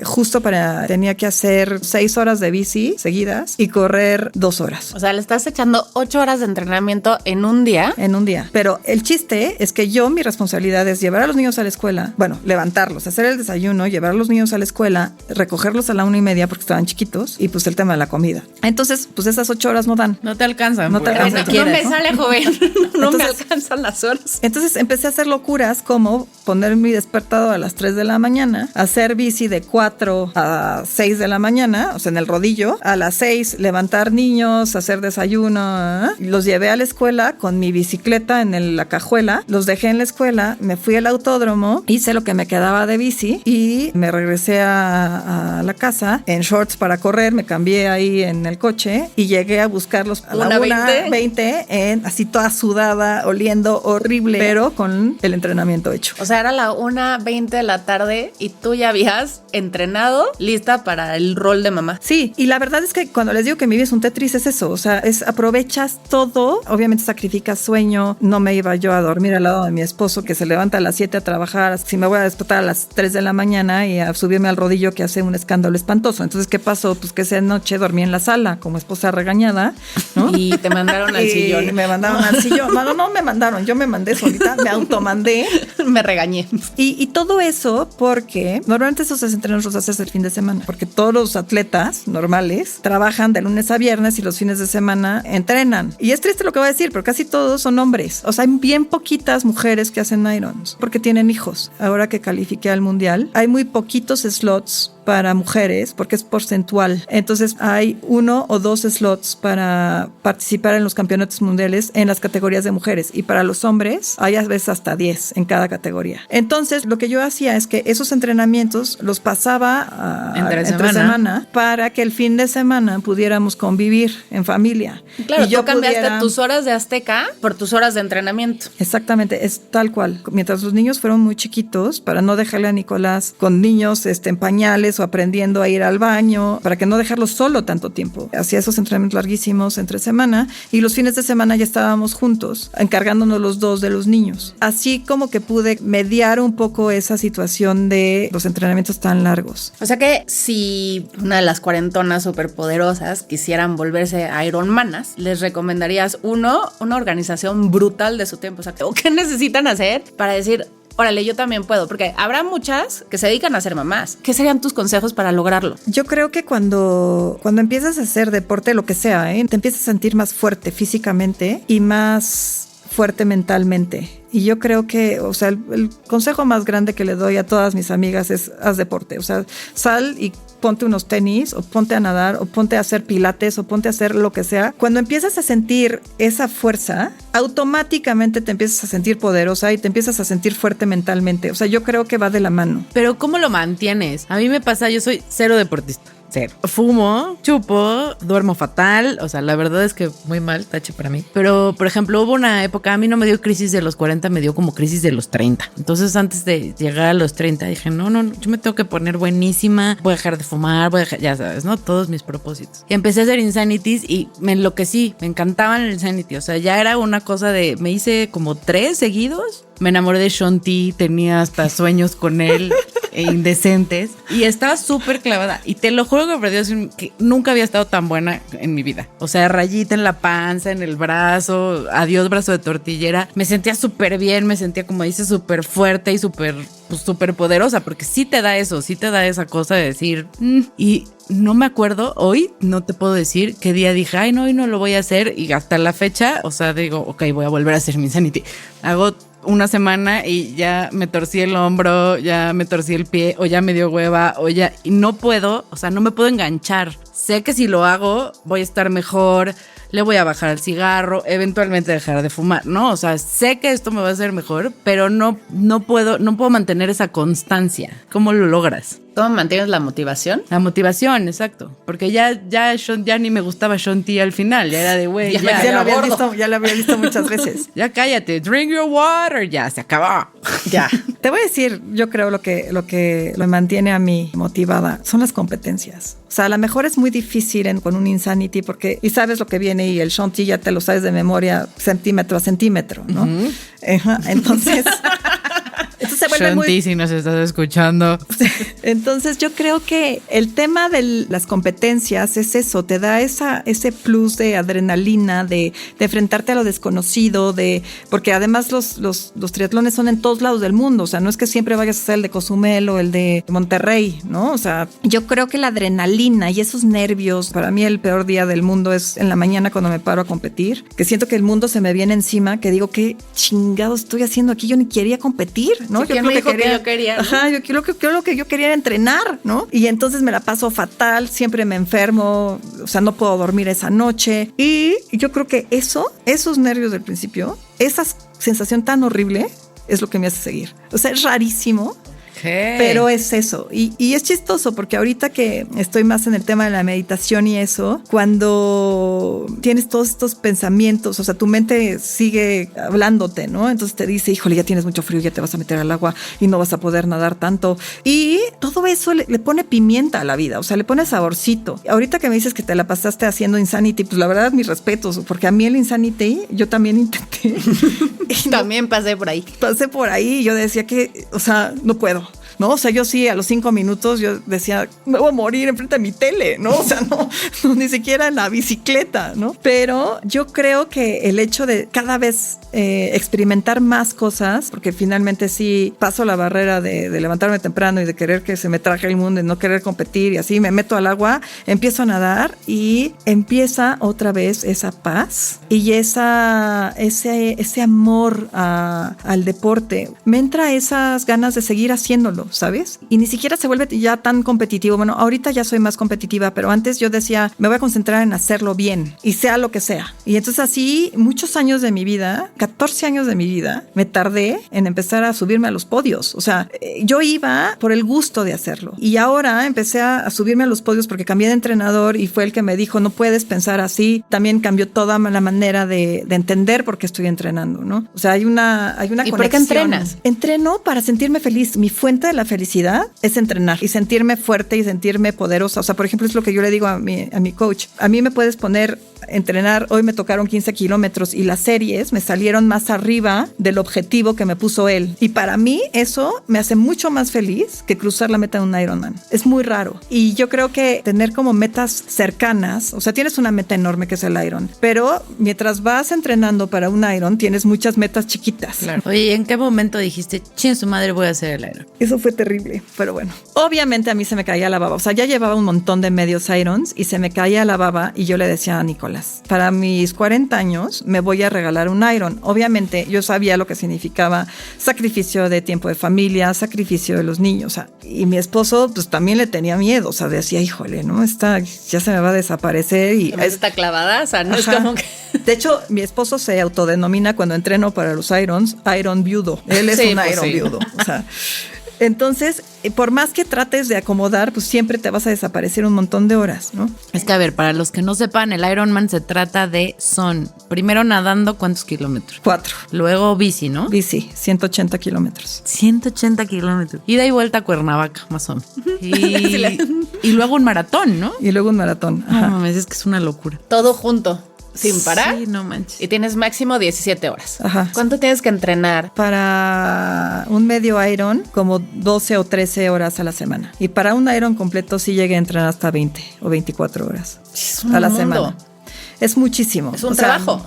Speaker 3: tenía que hacer 6 horas de bici seguidas y correr 2 horas.
Speaker 1: O sea, le estás echando 8 horas de entrenamiento en un día.
Speaker 3: En un día. Pero el chiste es que mi responsabilidad es llevar a los niños a la escuela, bueno, levantarlos, hacer el desayuno, llevar a los niños a la escuela, recogerlos a la 1:30 porque estaban chiquitos y pues el tema de la comida. Entonces, pues esas 8 horas no dan.
Speaker 2: No te alcanzan.
Speaker 3: No te alcanzan.
Speaker 1: No me sale, joven. No me alcanzan las horas.
Speaker 3: Entonces empecé a hacer locuras como poner mi despertador a las 3 de la mañana, hacer bici de 4 a 6 de la mañana, o sea, en el rodillo, a las 6 levantar niños, hacer desayuno, los llevé a la escuela con mi bicicleta en la cajuela, los dejé en la escuela, me fui al autódromo, hice lo que me quedaba de bici y me regresé a la casa en shorts para correr, me cambié ahí en el coche y llegué a buscarlos a la 1:20 así toda sudada, oliendo horrible, pero con el entrenamiento hecho.
Speaker 1: O sea, era la 1:20 de la tarde y tú ya habías entrenado, lista para el rol de mamá.
Speaker 3: Sí, y la verdad es que cuando les digo que mi vida es un Tetris es eso, o sea, aprovechas todo, obviamente sacrificas sueño, no me iba yo a dormir al lado de mi esposo que se levanta a las 7 a trabajar, si me voy a despertar a las 3 de la mañana y a subirme al rodillo que hace un escándalo espantoso. Entonces, ¿qué pasó? Pues que esa noche dormí en la sala como esposa regañada, ¿no?
Speaker 1: Y te mandaron al sillón.
Speaker 3: Me mandaron al sillón. No me mandaron, yo me mandé solita, me automandé.
Speaker 1: Me regañé.
Speaker 3: Y todo eso porque normalmente esos entrenos los haces el fin de semana, porque todos los atletas normales trabajan de lunes a viernes y los fines de semana entrenan. Y es triste lo que voy a decir, pero casi todos son hombres. O sea, hay bien poquitas mujeres que hacen irons porque tienen hijos. Ahora que califiqué al mundial, hay muy poquitos slots para mujeres porque es porcentual. Entonces hay 1 o 2 slots para participar en los campeonatos mundiales en las categorías de mujeres, y para los hombres hay a veces hasta 10 en cada categoría. Entonces lo que yo hacía es que esos entrenamientos los pasaba entre semana para que el fin de semana pudiéramos convivir en familia.
Speaker 1: Claro,
Speaker 3: y yo
Speaker 1: tú cambiaste tus horas de Azteca por tus horas de entrenamiento.
Speaker 3: Exactamente, es tal cual. Mientras los niños fueron muy chiquitos, para no dejarle a Nicolás con niños en pañales o aprendiendo a ir al baño, para que no dejarlo solo tanto tiempo. Hacía esos entrenamientos larguísimos entre semana y los fines de semana ya estábamos juntos, encargándonos los dos de los niños. Así como que pude mediar un poco esa situación de los entrenamientos tan largos.
Speaker 1: O sea que si una de las cuarentonas superpoderosas quisieran volverse Ironmanas, les recomendarías una organización brutal de su tiempo. O sea, ¿qué necesitan hacer para decir, órale, yo también puedo? Porque habrá muchas que se dedican a ser mamás. ¿Qué serían tus consejos para lograrlo?
Speaker 3: Yo creo que cuando empiezas a hacer deporte, lo que sea, te empiezas a sentir más fuerte físicamente y más fuerte mentalmente. Y yo creo que, o sea, el consejo más grande que le doy a todas mis amigas es haz deporte. O sea, sal y ponte unos tenis, o ponte a nadar, o ponte a hacer pilates, o ponte a hacer lo que sea. Cuando empiezas a sentir esa fuerza, automáticamente te empiezas a sentir poderosa y te empiezas a sentir fuerte mentalmente. O sea, yo creo que va de la mano.
Speaker 2: Pero ¿cómo lo mantienes? A mí me pasa, yo soy cero deportista. Cero. Fumo, chupo, duermo fatal. O sea, la verdad es que muy mal, tache para mí. Pero, por ejemplo, hubo una época, a mí no me dio crisis de los 40, me dio como crisis de los 30. Entonces, antes de llegar a los 30, dije, no, yo me tengo que poner buenísima, voy a dejar de fumar, ya sabes, ¿no? Todos mis propósitos. Y empecé a hacer Insanities y me enloquecí, me encantaban el Insanity. O sea, ya era una cosa de, me hice como 3 seguidos. Me enamoré de Shaun T, tenía hasta sueños con él indecentes y estaba súper clavada. Y te lo juro que por Dios, que nunca había estado tan buena en mi vida. O sea, rayita en la panza, en el brazo, adiós brazo de tortillera. Me sentía súper bien, me sentía, como dices, súper fuerte y súper poderosa, porque sí te da eso, sí te da esa cosa de decir, y no me acuerdo, hoy no te puedo decir qué día dije, ay no, hoy no lo voy a hacer, y hasta la fecha, o sea, digo, ok, voy a volver a hacer mi Insanity. Hago una semana y ya me torcí el hombro, ya me torcí el pie, o ya me dio hueva, y no puedo, o sea, no me puedo enganchar. Sé que si lo hago voy a estar mejor, le voy a bajar al cigarro, eventualmente dejar de fumar, ¿no? O sea, sé que esto me va a hacer mejor, pero no puedo mantener esa constancia. ¿Cómo lo logras?
Speaker 1: ¿Cómo mantienes la motivación?
Speaker 2: La motivación, exacto. Porque ya ni me gustaba Shaun T al final. Ya era de, güey,
Speaker 3: ya lo había visto muchas veces.
Speaker 2: Ya cállate, drink your water, ya, se acabó.
Speaker 3: Ya. Te voy a decir, yo creo lo que me mantiene a mí motivada son las competencias. O sea, a lo mejor es muy difícil con un Insanity porque, y sabes lo que viene y el Shaun T ya te lo sabes de memoria centímetro a centímetro, ¿no? Uh-huh. Entonces se vuelve
Speaker 2: Shaun T, si nos estás escuchando.
Speaker 3: Entonces yo creo que el tema de las competencias es eso, te da ese plus de adrenalina, de enfrentarte a lo desconocido, porque además los triatlones son en todos lados del mundo, o sea, no es que siempre vayas a hacer el de Cozumel o el de Monterrey, ¿no? O sea, yo creo que la adrenalina y esos nervios, para mí el peor día del mundo es en la mañana cuando me paro a competir, que siento que el mundo se me viene encima, que digo, ¿qué chingados estoy haciendo aquí? Yo ni quería competir, ¿no?
Speaker 1: Sí, yo creo que yo quería, ¿no?
Speaker 3: Ajá, yo creo que yo quería era entrenar, ¿no? Y entonces me la paso fatal, siempre me enfermo, o sea, no puedo dormir esa noche. Y yo creo que esos nervios del principio, esa sensación tan horrible es lo que me hace seguir. O sea, es rarísimo. Pero es eso, y es chistoso porque ahorita que estoy más en el tema de la meditación y eso, cuando tienes todos estos pensamientos, o sea, tu mente sigue hablándote, ¿no? Entonces te dice, híjole, ya tienes mucho frío, ya te vas a meter al agua y no vas a poder nadar tanto, y todo eso le pone pimienta a la vida, o sea, le pone saborcito. Ahorita que me dices que te la pasaste haciendo Insanity, pues la verdad, mis respetos, porque a mí el Insanity, yo también intenté.
Speaker 1: También pasé por ahí.
Speaker 3: Pasé por ahí y yo decía que, o sea, no puedo. ¿No? O sea, yo sí, a los 5 minutos yo decía, me voy a morir enfrente de mi tele, ¿no? O sea, no, ni siquiera en la bicicleta, ¿no? Pero yo creo que el hecho de cada vez experimentar más cosas, porque finalmente sí paso la barrera de levantarme temprano y de querer que se me traje el mundo y no querer competir y así, me meto al agua, empiezo a nadar y empieza otra vez esa paz y ese amor al deporte. Me entra esas ganas de seguir haciéndolo, ¿sabes? Y ni siquiera se vuelve ya tan competitivo. Bueno, ahorita ya soy más competitiva, pero antes yo decía, me voy a concentrar en hacerlo bien y sea lo que sea. Y entonces así, muchos años de mi vida, 14 años de mi vida, me tardé en empezar a subirme a los podios. O sea, yo iba por el gusto de hacerlo. Y ahora empecé a subirme a los podios porque cambié de entrenador y fue el que me dijo, no puedes pensar así. También cambió toda la manera de entender por qué estoy entrenando, ¿no? O sea, hay una conexión.
Speaker 1: ¿Y por qué entrenas?
Speaker 3: Entreno para sentirme feliz. Mi fuente de la felicidad es entrenar y sentirme fuerte y sentirme poderosa. O sea, por ejemplo, es lo que yo le digo a mi coach. A mí me puedes poner entrenar, hoy me tocaron 15 kilómetros y las series me salieron más arriba del objetivo que me puso él. Y para mí eso me hace mucho más feliz que cruzar la meta de un Ironman. Es muy raro. Y yo creo que tener como metas cercanas, o sea, tienes una meta enorme que es el Iron, pero mientras vas entrenando para un Iron, tienes muchas metas chiquitas.
Speaker 2: Claro. Oye, ¿en qué momento dijiste, chin, su madre, voy a hacer el Iron?
Speaker 3: Eso fue terrible, pero bueno. Obviamente a mí se me caía la baba. O sea, ya llevaba un montón de medios Irons y se me caía la baba y yo le decía a Nicolás, para mis 40 años me voy a regalar un Iron. Obviamente yo sabía lo que significaba sacrificio de tiempo de familia, sacrificio de los niños. O sea, y mi esposo pues también le tenía miedo. O sea, decía, híjole, ¿no? Esta ya se me va a desaparecer. Y
Speaker 1: está clavada, o sea, no
Speaker 3: ajá.
Speaker 1: Es como que...
Speaker 3: De hecho, mi esposo se autodenomina cuando entreno para los Irons, Iron viudo. Él es
Speaker 1: sí,
Speaker 3: un
Speaker 1: pues
Speaker 3: Iron
Speaker 1: sí.
Speaker 3: viudo. O sea, entonces, por más que trates de acomodar, pues siempre te vas a desaparecer un montón de horas, ¿no?
Speaker 2: Es que, a ver, para los que no sepan, el Ironman se trata de primero nadando, ¿cuántos kilómetros?
Speaker 3: 4.
Speaker 2: Luego bici, ¿no?
Speaker 3: Bici, 180 kilómetros.
Speaker 2: 180 kilómetros. Ida y vuelta a Cuernavaca, más o menos. Y luego un maratón, ¿no?
Speaker 3: Y luego un maratón.
Speaker 2: No
Speaker 3: Ajá.
Speaker 2: mames, es que es una locura.
Speaker 1: Todo junto, sin parar.
Speaker 2: Sí, no manches.
Speaker 1: Y tienes máximo 17 horas.
Speaker 3: Ajá.
Speaker 1: ¿Cuánto tienes que entrenar?
Speaker 3: Para un medio Iron, como 12 o 13 horas a la semana. Y para un Iron completo sí llegué a entrenar hasta 20 o 24 horas
Speaker 1: Es
Speaker 3: a la
Speaker 1: mundo.
Speaker 3: semana. Es muchísimo.
Speaker 1: Es un trabajo.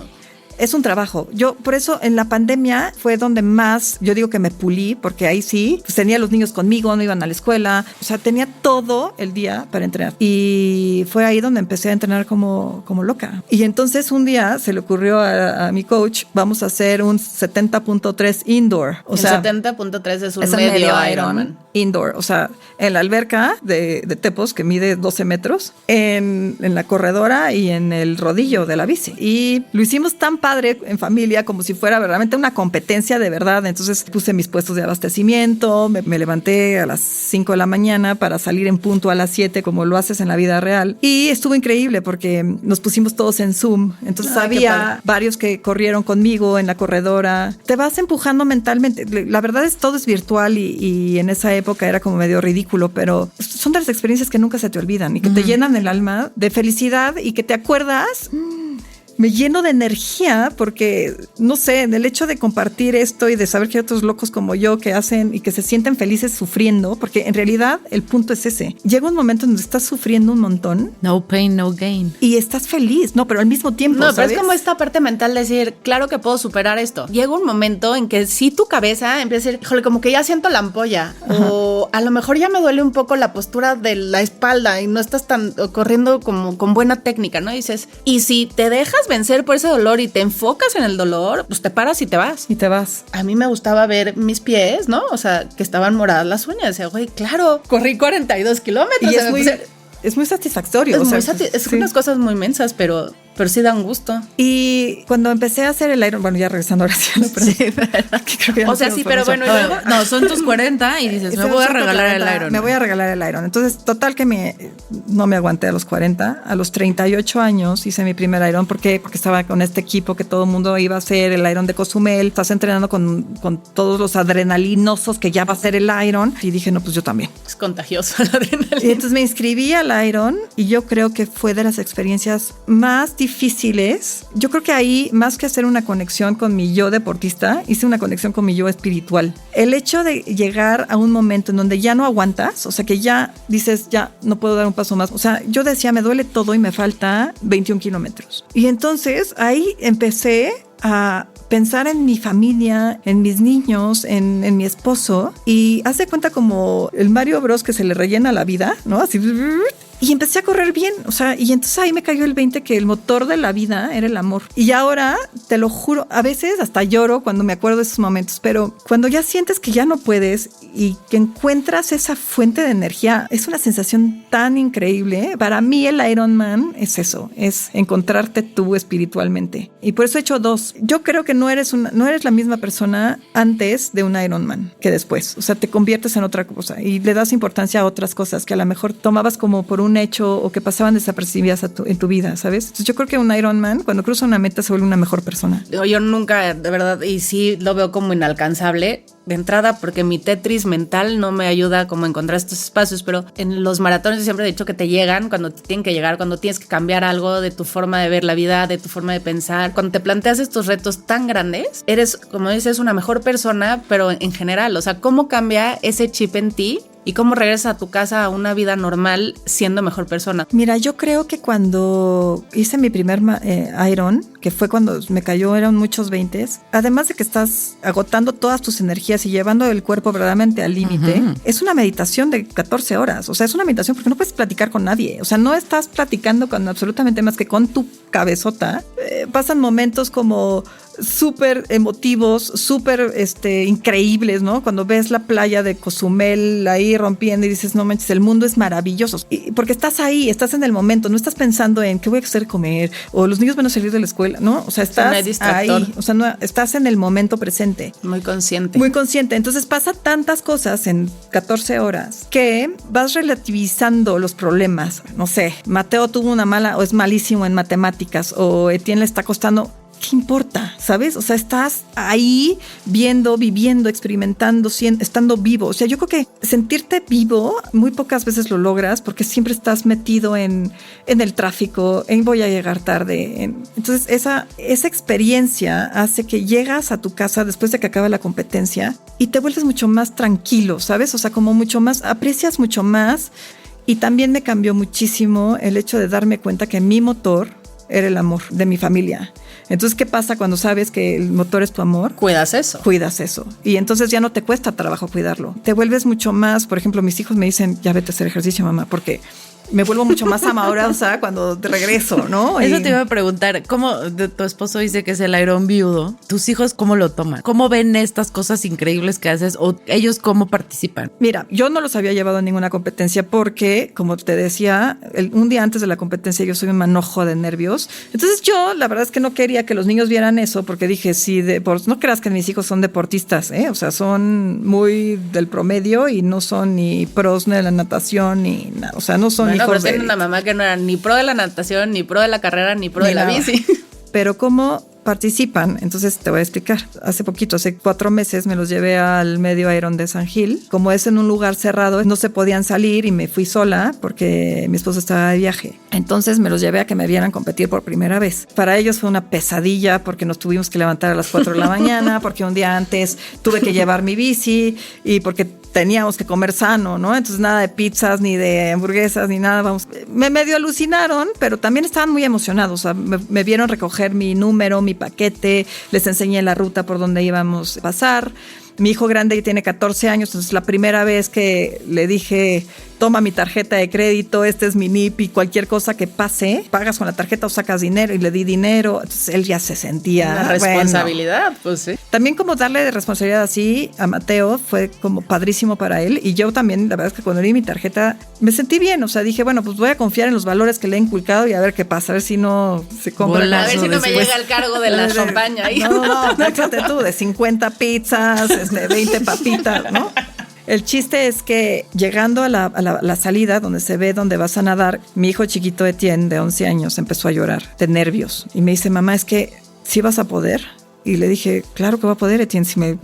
Speaker 3: Es un trabajo. Yo, por eso, en la pandemia fue donde más, yo digo que me pulí, porque ahí sí, pues tenía a los niños conmigo, no iban a la escuela, o sea, tenía todo el día para entrenar. Y fue ahí donde empecé a entrenar como loca. Y entonces un día se le ocurrió a mi coach, vamos a hacer un 70.3 indoor. O sea,
Speaker 1: el 70.3 es un
Speaker 3: el
Speaker 1: medio Ironman.
Speaker 3: Indoor, o sea, en la alberca de Tepos, que mide 12 metros, en la corredora y en el rodillo de la bici. Y lo hicimos tan padre en familia, como si fuera verdaderamente una competencia de verdad. Entonces puse mis puestos de abastecimiento, me levanté a las 5 de la mañana para salir en punto a las 7, como lo haces en la vida real. Y estuvo increíble porque nos pusimos todos en Zoom. Entonces había varios que corrieron conmigo en la corredora. Te vas empujando mentalmente. La verdad es todo es virtual y en esa época era como medio ridículo, pero son de las experiencias que nunca se te olvidan y que te llenan el alma de felicidad y que te acuerdas... me lleno de energía porque, no sé, en el hecho de compartir esto y de saber que hay otros locos como yo que hacen y que se sienten felices sufriendo, porque en realidad el punto es ese. Llega un momento en donde estás sufriendo un montón.
Speaker 2: No pain, no gain.
Speaker 3: Y estás feliz, no, pero al mismo tiempo,
Speaker 1: No,
Speaker 3: ¿sabes?
Speaker 1: pero es como esta parte mental de decir, claro que puedo superar esto. Llega un momento en que sí tu cabeza empieza a decir, híjole, como que ya siento la ampolla. Ajá. O a lo mejor ya me duele un poco la postura de la espalda y no estás tan corriendo como con buena técnica, ¿no? Y dices, y si te dejas vencer por ese dolor y te enfocas en el dolor, pues te paras y te vas.
Speaker 3: Y te vas.
Speaker 1: A mí me gustaba ver mis pies, ¿no? O sea, que estaban moradas las uñas. Decía, güey, claro, corrí 42 kilómetros.
Speaker 3: Y es muy satisfactorio.
Speaker 1: Es unas cosas muy mensas, pero sí dan gusto.
Speaker 3: Y cuando empecé a hacer el Iron, bueno, ya regresando ahora sí a la pregunta.
Speaker 1: O sea, sí, pero bueno, y luego,
Speaker 2: no, son tus 40 y dices, me voy a regalar el Iron.
Speaker 3: Me voy a regalar el Iron. Entonces, total que no me aguanté a los 40. A los 38 años hice mi primer Iron. ¿Por qué? Porque estaba con este equipo que todo el mundo iba a hacer el Iron de Cozumel. Estás entrenando con todos los adrenalinosos que ya va a ser el Iron. Y dije, no, pues yo también.
Speaker 1: Es contagioso la adrenalina.
Speaker 3: Y entonces me inscribí al Iron y yo creo que fue de las experiencias más difíciles. Yo creo que ahí, más que hacer una conexión con mi yo deportista, hice una conexión con mi yo espiritual. El hecho de llegar a un momento en donde ya no aguantas, o sea, que ya dices, ya no puedo dar un paso más. O sea, yo decía, me duele todo y me falta 21 kilómetros. Y entonces ahí empecé a pensar en mi familia, en mis niños, en mi esposo, y hace cuenta como el Mario Bros que se le rellena la vida, ¿no? Así. Y empecé a correr bien, o sea, y entonces ahí me cayó el 20 que el motor de la vida era el amor. Y ahora, te lo juro, a veces hasta lloro cuando me acuerdo de esos momentos, pero cuando ya sientes que ya no puedes y que encuentras esa fuente de energía, es una sensación tan increíble. Para mí el Ironman es eso, es encontrarte tú espiritualmente. Y por eso he hecho 2. Yo creo que no eres la misma persona antes de un Ironman que después. O sea, te conviertes en otra cosa y le das importancia a otras cosas que a lo mejor tomabas como por un hecho o que pasaban desapercibidas en tu vida, ¿sabes? Entonces yo creo que un Ironman, cuando cruza una meta, se vuelve una mejor persona.
Speaker 1: Yo nunca, de verdad, y sí lo veo como inalcanzable de entrada porque mi Tetris mental no me ayuda como a encontrar estos espacios, pero en los maratones yo siempre he dicho que te llegan cuando te tienen que llegar, cuando tienes que cambiar algo de tu forma de ver la vida, de tu forma de pensar. Cuando te planteas estos retos tan grandes, eres, como dices, una mejor persona, pero en general, o sea, ¿cómo cambia ese chip en ti? ¿Y cómo regresas a tu casa a una vida normal siendo mejor persona?
Speaker 3: Mira, yo creo que cuando hice mi primer Iron, que fue cuando me cayó, eran muchos 20s, además de que estás agotando todas tus energías y llevando el cuerpo verdaderamente al límite, es una meditación de 14 horas. O sea, es una meditación porque no puedes platicar con nadie. O sea, no estás platicando con absolutamente más que con tu cabezota. Pasan momentos como súper emotivos, súper increíbles, ¿no? Cuando ves la playa de Cozumel ahí rompiendo y dices, no manches, el mundo es maravilloso. Porque estás ahí, estás en el momento, no estás pensando en qué voy a hacer comer o los niños van a salir de la escuela, ¿no? O sea, estás ahí, o sea, no, estás en el momento presente.
Speaker 1: Muy consciente.
Speaker 3: Muy consciente. Entonces pasa tantas cosas en 14 horas que vas relativizando los problemas. No sé, Mateo tuvo una mala o es malísimo en matemáticas o Etienne le está costando. ¿Qué importa? ¿Sabes? O sea, estás ahí viendo, viviendo, experimentando, estando vivo. O sea, yo creo que sentirte vivo muy pocas veces lo logras porque siempre estás metido en el tráfico, en voy a llegar tarde. Entonces, esa experiencia hace que llegas a tu casa después de que acaba la competencia y te vuelves mucho más tranquilo, ¿sabes? O sea, como mucho más, aprecias mucho más. Y también me cambió muchísimo el hecho de darme cuenta que mi motor era el amor de mi familia. Entonces, ¿qué pasa cuando sabes que el motor es tu amor?
Speaker 1: Cuidas eso.
Speaker 3: Cuidas eso. Y entonces ya no te cuesta trabajo cuidarlo. Te vuelves mucho más, por ejemplo, mis hijos me dicen, ya vete a hacer ejercicio, mamá, porque me vuelvo mucho más amorosa cuando regreso, ¿no?
Speaker 2: Eso te iba a preguntar, ¿cómo tu esposo dice que es el Iron viudo? ¿Tus hijos cómo lo toman? ¿Cómo ven estas cosas increíbles que haces o ellos cómo participan?
Speaker 3: Mira, yo no los había llevado a ninguna competencia porque, como te decía, un día antes de la competencia yo soy un manojo de nervios. Entonces yo, la verdad es que no quería que los niños vieran eso porque dije, no creas que mis hijos son deportistas, ¿eh? O sea, son muy del promedio y no son ni pros de la natación ni nada. O sea, no son
Speaker 1: pero tiene una mamá que no era ni pro de la natación, ni pro de la carrera, ni pro de la bici.
Speaker 3: Pero como participan. Entonces te voy a explicar. Hace 4 meses me los llevé al Medio Iron de San Gil. Como es en un lugar cerrado, no se podían salir y me fui sola porque mi esposo estaba de viaje. Entonces me los llevé a que me vieran competir por primera vez. Para ellos fue una pesadilla porque nos tuvimos que levantar a las 4 de la mañana, porque un día antes tuve que llevar mi bici y porque teníamos que comer sano, ¿no? Entonces nada de pizzas, ni de hamburguesas, ni nada. Vamos, me medio alucinaron, pero también estaban muy emocionados. O sea, me vieron recoger mi número, mi paquete, les enseñé la ruta por donde íbamos a pasar. Mi hijo grande tiene 14 años, entonces la primera vez que le dije, toma mi tarjeta de crédito, este es mi NIP y cualquier cosa que pase, pagas con la tarjeta o sacas dinero, y le di dinero. Entonces él ya se sentía...
Speaker 1: La responsabilidad, bueno. Pues sí.
Speaker 3: También como darle de responsabilidad así a Mateo fue como padrísimo para él, y yo también, la verdad es que cuando le di mi tarjeta me sentí bien, o sea, dije, bueno, pues voy a confiar en los valores que le he inculcado y a ver qué pasa, a ver si no se compra.
Speaker 1: A ver si no me llega el cargo de la champaña.
Speaker 3: No, déjate tú, de 50 pizzas, 20 papitas, ¿no? El chiste es que llegando a la salida donde se ve donde vas a nadar, mi hijo chiquito Etienne, de 11 años, empezó a llorar de nervios y me dice, mamá, es que ¿sí vas a poder? Y le dije, claro que va a poder, Etienne.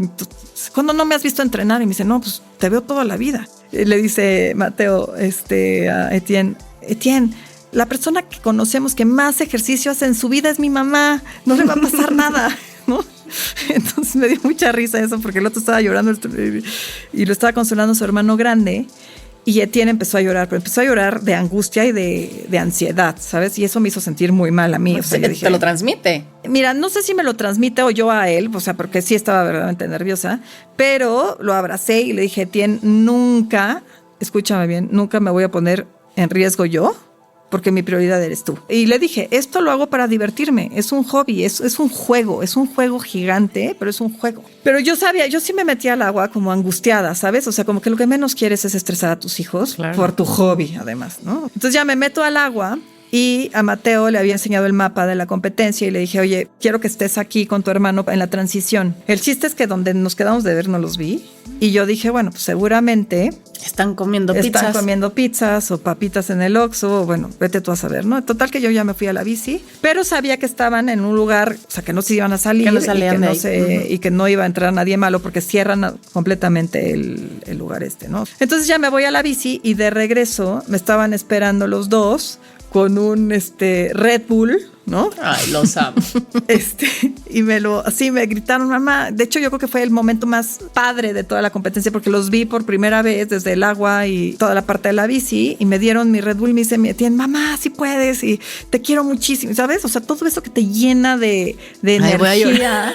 Speaker 3: ¿Cuándo no me has visto entrenar? Y me dice, no, pues te veo toda la vida. Y le dice Mateo a Etienne, la persona que conocemos que más ejercicio hace en su vida es mi mamá, no le va a pasar nada, ¿no? Entonces me dio mucha risa eso porque el otro estaba llorando y lo estaba consolando su hermano grande, y Etienne empezó a llorar, pero empezó a llorar de angustia y de ansiedad, ¿sabes? Y eso me hizo sentir muy mal a mí.
Speaker 1: Pues o sea, yo dije, te lo transmite.
Speaker 3: Mira, no sé si me lo transmite o yo a él, o sea, porque sí estaba verdaderamente nerviosa, pero lo abracé y le dije, Etienne, nunca, escúchame bien, nunca me voy a poner en riesgo yo, porque mi prioridad eres tú. Y le dije, esto lo hago para divertirme, es un hobby, es un juego gigante, pero es un juego. Pero yo sí me metí al agua como angustiada, ¿sabes? O sea, como que lo que menos quieres es estresar a tus hijos, claro, por tu hobby, además, ¿no? Entonces ya me meto al agua. Y a Mateo le había enseñado el mapa de la competencia y le dije, oye, quiero que estés aquí con tu hermano en la transición. El chiste es que donde nos quedamos de ver no los vi. Y yo dije, bueno, pues seguramente
Speaker 1: están comiendo
Speaker 3: pizzas o papitas en el Oxxo, o bueno, vete tú a saber, ¿no? Total que yo ya me fui a la bici, pero sabía que estaban en un lugar, o sea, que no se iban a salir,
Speaker 1: que no salían
Speaker 3: y que no iba a entrar nadie malo porque cierran completamente el lugar ¿no? Entonces ya me voy a la bici y de regreso me estaban esperando los dos con un Red Bull, ¿no?
Speaker 1: Ay, los amo.
Speaker 3: Y me gritaron, mamá. De hecho, yo creo que fue el momento más padre de toda la competencia porque los vi por primera vez desde el agua y toda la parte de la bici y me dieron mi Red Bull y me dice, mamá, sí puedes y te quiero muchísimo, ¿sabes? O sea, todo eso que te llena de energía.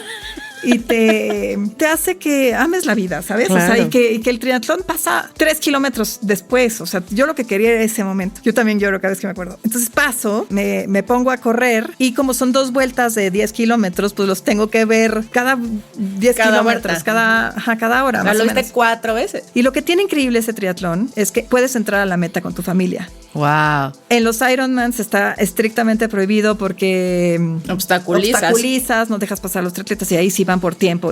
Speaker 3: Y te hace que ames la vida, ¿sabes? Claro. O sea, y que el triatlón pasa 3 kilómetros después. O sea, yo lo que quería era ese momento. Yo también lloro cada vez que me acuerdo. Entonces paso, me pongo a correr y como son 2 vueltas de 10 kilómetros, pues los tengo que ver cada 10 kilómetros, cada hora.
Speaker 1: Más o menos. Lo viste 4 veces.
Speaker 3: Y lo que tiene increíble ese triatlón es que puedes entrar a la meta con tu familia.
Speaker 2: Wow.
Speaker 3: En los Ironmans está estrictamente prohibido porque obstaculizas, no dejas pasar a los triatletas y ahí sí van por tiempo.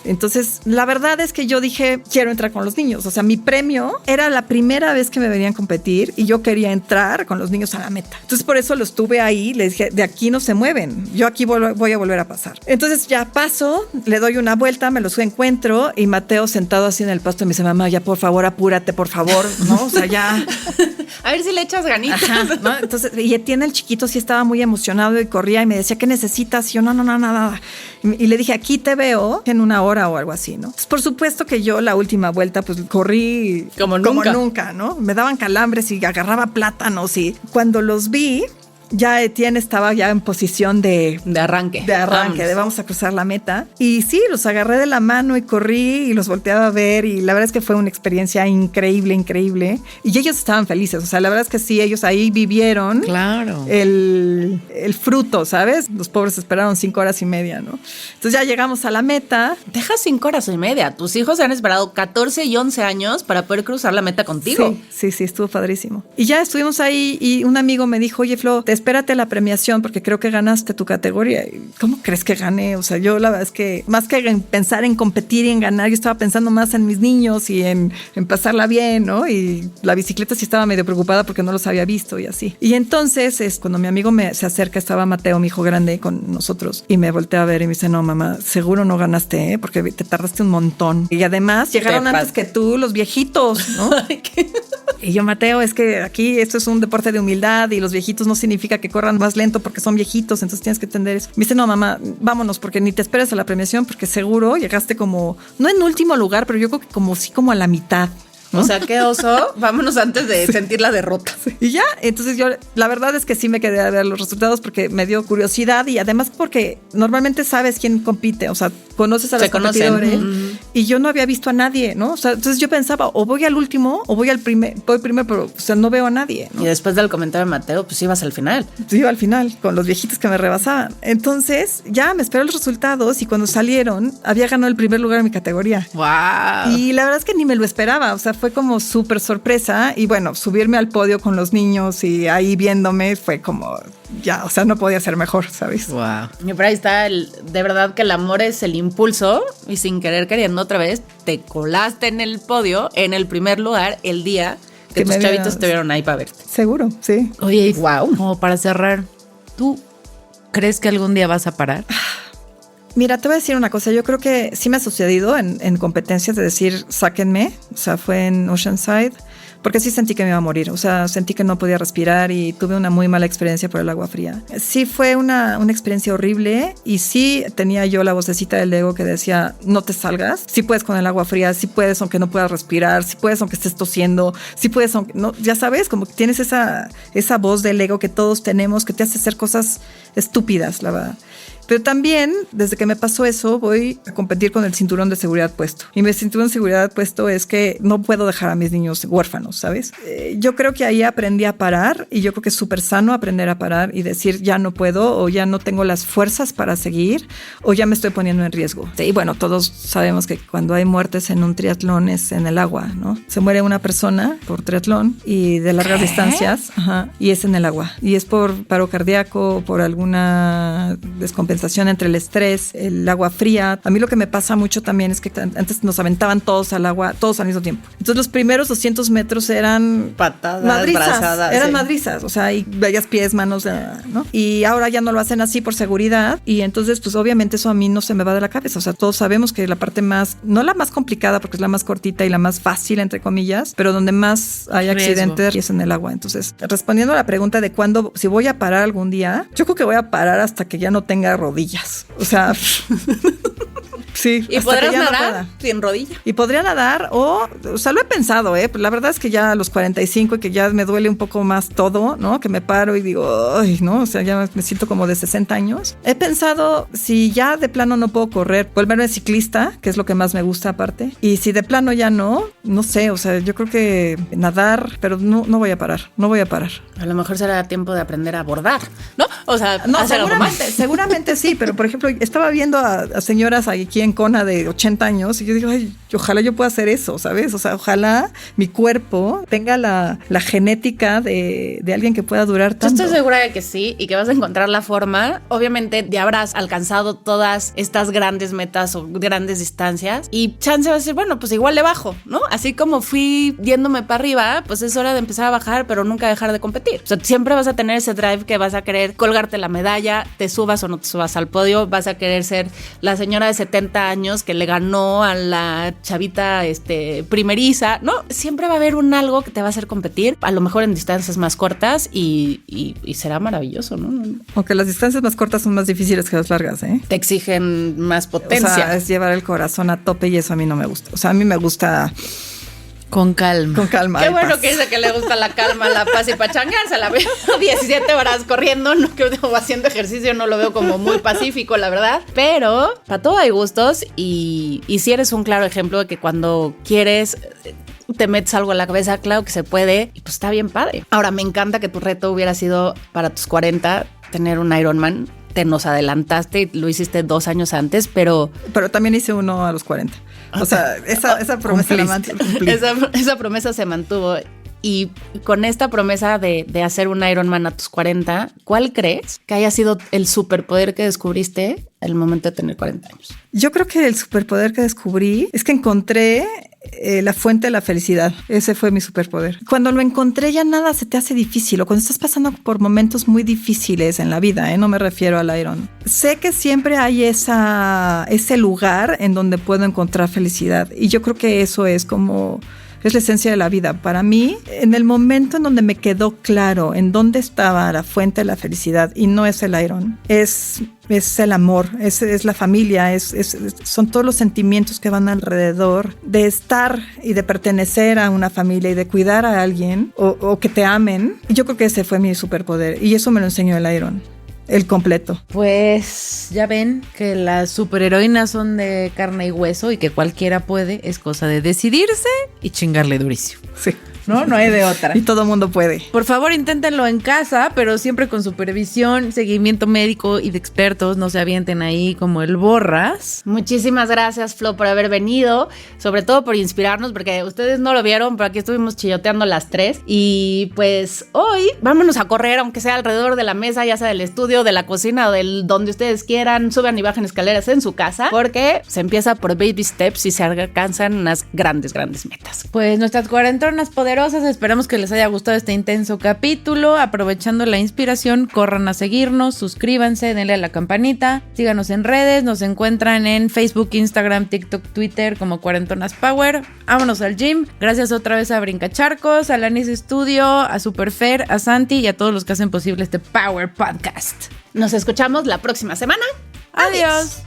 Speaker 3: Entonces, la verdad es que yo dije, quiero entrar con los niños. O sea, mi premio era la primera vez que me venían competir y yo quería entrar con los niños a la meta. Entonces, por eso los tuve ahí. Les dije, de aquí no se mueven. Yo aquí voy a volver a pasar. Entonces, ya paso, le doy una vuelta, me los encuentro y Mateo sentado así en el pasto me dice, mamá, ya por favor, apúrate, por favor, ¿no? O sea, ya...
Speaker 1: A ver si le echas ganitas.
Speaker 3: Ajá, ¿no? Entonces, y Etienne, el chiquito, sí estaba muy emocionado y corría y me decía, ¿qué necesitas? Y yo, no, nada. Y le dije, aquí te veo en 1 hora o algo así, ¿no? Pues, por supuesto que yo la última vuelta, pues corrí como nunca, ¿no? Me daban calambres y agarraba plátanos y cuando los vi, ya Etienne estaba ya en posición de
Speaker 1: arranque.
Speaker 3: Vamos a cruzar la meta. Y sí, los agarré de la mano y corrí y los volteaba a ver y la verdad es que fue una experiencia increíble. Y ellos estaban felices, o sea, la verdad es que sí, ellos ahí vivieron
Speaker 2: claro
Speaker 3: el fruto, ¿sabes? Los pobres esperaron 5 horas y media, ¿no? Entonces ya llegamos a la meta.
Speaker 1: Deja 5 horas y media. Tus hijos han esperado 14 y 11 años para poder cruzar la meta contigo.
Speaker 3: Sí, estuvo padrísimo. Y ya estuvimos ahí y un amigo me dijo, oye, Flo, te espérate a la premiación porque creo que ganaste tu categoría. ¿Cómo crees que gané? O sea, yo la verdad es que más que pensar en competir y en ganar, yo estaba pensando más en mis niños y en pasarla bien, ¿no? Y la bicicleta sí estaba medio preocupada porque no los había visto y así. Y entonces, cuando mi amigo se acerca, estaba Mateo, mi hijo grande, con nosotros, y me voltea a ver y me dice, no, mamá, seguro no ganaste, porque te tardaste un montón. Y además llegaron antes que tú los viejitos, ¿no? Y yo, Mateo, es que aquí esto es un deporte de humildad y los viejitos no significa que corran más lento porque son viejitos, entonces tienes que entender eso. Me dice, no, mamá, vámonos porque ni te esperes a la premiación porque seguro llegaste como, no en último lugar, pero yo creo que como a la mitad, ¿no?
Speaker 1: O sea, qué oso, vámonos antes de sentir la derrota.
Speaker 3: Y ya, entonces yo, la verdad es que sí me quedé a ver los resultados porque me dio curiosidad y además porque normalmente sabes quién compite, o sea, conoces a los competidores y yo no había visto a nadie, ¿no? O sea, entonces yo pensaba, o voy al último o voy primero, pero o sea, no veo a nadie, ¿no?
Speaker 1: Y después del comentario de Mateo, pues ibas al final.
Speaker 3: Sí, iba al final, con los viejitos que me rebasaban. Entonces, ya me esperé los resultados y cuando salieron, había ganado el primer lugar en mi categoría.
Speaker 1: ¡Wow!
Speaker 3: Y la verdad es que ni me lo esperaba, o sea, fue como súper sorpresa y bueno, subirme al podio con los niños y ahí viéndome fue como ya, o sea, no podía ser mejor, ¿sabes?
Speaker 1: Wow. Y por ahí está, de verdad que el amor es el impulso y sin querer queriendo otra vez te colaste en el podio, en el primer lugar el día que tus chavitos estuvieron ahí para verte.
Speaker 3: Seguro, sí.
Speaker 2: Oye,
Speaker 1: wow.
Speaker 2: Como para cerrar, ¿tú crees que algún día vas a parar?
Speaker 3: Mira, te voy a decir una cosa. Yo creo que sí me ha sucedido en competencias de decir, sáquenme. O sea, fue en Oceanside, porque sí sentí que me iba a morir. O sea, sentí que no podía respirar y tuve una muy mala experiencia por el agua fría. Sí fue una experiencia horrible y sí tenía yo la vocecita del ego que decía, no te salgas. Sí puedes con el agua fría, sí puedes aunque no puedas respirar, sí puedes aunque estés tosiendo, sí puedes aunque... No, ya sabes, como que tienes esa voz del ego que todos tenemos que te hace hacer cosas estúpidas, la verdad. Pero también, desde que me pasó eso, voy a competir con el cinturón de seguridad puesto. Y mi cinturón de seguridad puesto es que no puedo dejar a mis niños huérfanos, ¿sabes? Yo creo que ahí aprendí a parar y yo creo que es súper sano aprender a parar y decir ya no puedo o ya no tengo las fuerzas para seguir o ya me estoy poniendo en riesgo. Y bueno, todos sabemos que cuando hay muertes en un triatlón es en el agua, ¿no? Se muere una persona por triatlón y de largas distancias, y es en el agua. Y es por paro cardíaco, por alguna descompensación entre el estrés, el agua fría. A mí lo que me pasa mucho también es que antes nos aventaban todos al agua, todos al mismo tiempo. Entonces los primeros 200 metros eran
Speaker 1: patadas,
Speaker 3: madrizas,
Speaker 1: brazadas,
Speaker 3: eran
Speaker 1: sí.
Speaker 3: Madrizas, o sea, y veías pies, manos, ¿no? Y ahora ya no lo hacen así por seguridad y entonces pues obviamente eso a mí no se me va de la cabeza. O sea, todos sabemos que la parte más, no la más complicada porque es la más cortita y la más fácil entre comillas, pero donde más hay accidentes es en el agua. Entonces, respondiendo a la pregunta de cuándo, si voy a parar algún día, yo creo que voy a parar hasta que ya no tenga rodillas. O sea, sí.
Speaker 1: ¿Y podrás nadar sin rodilla?
Speaker 3: Y podría nadar o sea, lo he pensado, la verdad es que ya a los 45 y que ya me duele un poco más todo, ¿no? Que me paro y digo, ay, ¿no? O sea, ya me siento como de 60 años. He pensado, si ya de plano no puedo correr, volverme ciclista, que es lo que más me gusta aparte. Y si de plano ya no sé, o sea, yo creo que nadar, pero no voy a parar, no voy a parar.
Speaker 1: A lo mejor será tiempo de aprender a bordar, ¿no? O sea,
Speaker 3: no, seguramente sí, pero por ejemplo, estaba viendo a señoras aquí en Kona de 80 años y yo digo, ay, ojalá yo pueda hacer eso, ¿sabes? O sea, ojalá mi cuerpo tenga la genética de alguien que pueda durar tanto.
Speaker 1: Yo estoy segura de que sí y que vas a encontrar la forma. Obviamente ya habrás alcanzado todas estas grandes metas o grandes distancias y chance va a decir, bueno, pues igual le bajo, ¿no? Así como fui yéndome para arriba, pues es hora de empezar a bajar, pero nunca dejar de competir. O sea, siempre vas a tener ese drive que vas a querer colgarte la medalla, te subas o no te subas al podio, vas a querer ser la señora de 70 años que le ganó a la chavita primeriza, ¿no? Siempre va a haber un algo que te va a hacer competir, a lo mejor en distancias más cortas y será maravilloso, ¿no?
Speaker 3: Aunque las distancias más cortas son más difíciles que las largas, ¿eh?
Speaker 1: Te exigen más potencia.
Speaker 3: O sea, es llevar el corazón a tope y eso a mí no me gusta. O sea, a mí me gusta...
Speaker 2: Con calma.
Speaker 3: Con calma.
Speaker 1: Qué bueno que dice que le gusta la calma, la paz y pachangarse. La veo 17 horas corriendo, no que haciendo ejercicio, no lo veo como muy pacífico, la verdad. Pero para todo hay gustos y si eres un claro ejemplo de que cuando quieres te metes algo en la cabeza, claro que se puede y pues está bien padre. Ahora, me encanta que tu reto hubiera sido para tus 40 tener un Ironman. Te nos adelantaste y lo hiciste 2 años antes, pero
Speaker 3: también hice uno a los 40. O sea, esa promesa la mantuve.
Speaker 1: Esa promesa se mantuvo. Y con esta promesa de hacer un Ironman a tus 40, ¿cuál crees que haya sido el superpoder que descubriste al momento de tener 40 años?
Speaker 3: Yo creo que el superpoder que descubrí es que encontré la fuente de la felicidad. Ese fue mi superpoder. Cuando lo encontré ya nada se te hace difícil, o cuando estás pasando por momentos muy difíciles en la vida, no me refiero al Iron. Sé que siempre hay ese lugar en donde puedo encontrar felicidad, y yo creo que eso es la esencia de la vida. Para mí, en el momento en donde me quedó claro en dónde estaba la fuente de la felicidad, y no es el Iron, es el amor, es la familia, son todos los sentimientos que van alrededor de estar y de pertenecer a una familia y de cuidar a alguien o que te amen. Yo creo que ese fue mi superpoder, y eso me lo enseñó el Iron. El completo.
Speaker 2: Pues ya ven que las superheroínas son de carne y hueso y que cualquiera puede, es cosa de decidirse y chingarle durísimo.
Speaker 3: Sí.
Speaker 2: No hay de otra.
Speaker 3: Y todo mundo puede.
Speaker 2: Por favor, inténtenlo en casa, pero siempre con supervisión, seguimiento médico y de expertos. No se avienten ahí como el borras.
Speaker 1: Muchísimas gracias, Flo, por haber venido, sobre todo por inspirarnos, porque ustedes no lo vieron, pero aquí estuvimos chilloteando las 3. Y pues hoy vámonos a correr, aunque sea alrededor de la mesa, ya sea del estudio, de la cocina o del donde ustedes quieran. Suban y bajen escaleras en su casa, porque se empieza por baby steps y se alcanzan unas grandes metas.
Speaker 2: Pues nuestras cuarentonas poderosas, esperamos que les haya gustado este intenso capítulo. Aprovechando la inspiración, corran a seguirnos, suscríbanse, denle a la campanita, síganos en redes, nos encuentran en Facebook, Instagram, TikTok, Twitter como Cuarentonas Power. Vámonos al gym. Gracias otra vez a Brincacharcos, a Lanis Studio, a Superfer, a Santi y a todos los que hacen posible este Power Podcast.
Speaker 1: Nos escuchamos la próxima semana.
Speaker 2: Adiós.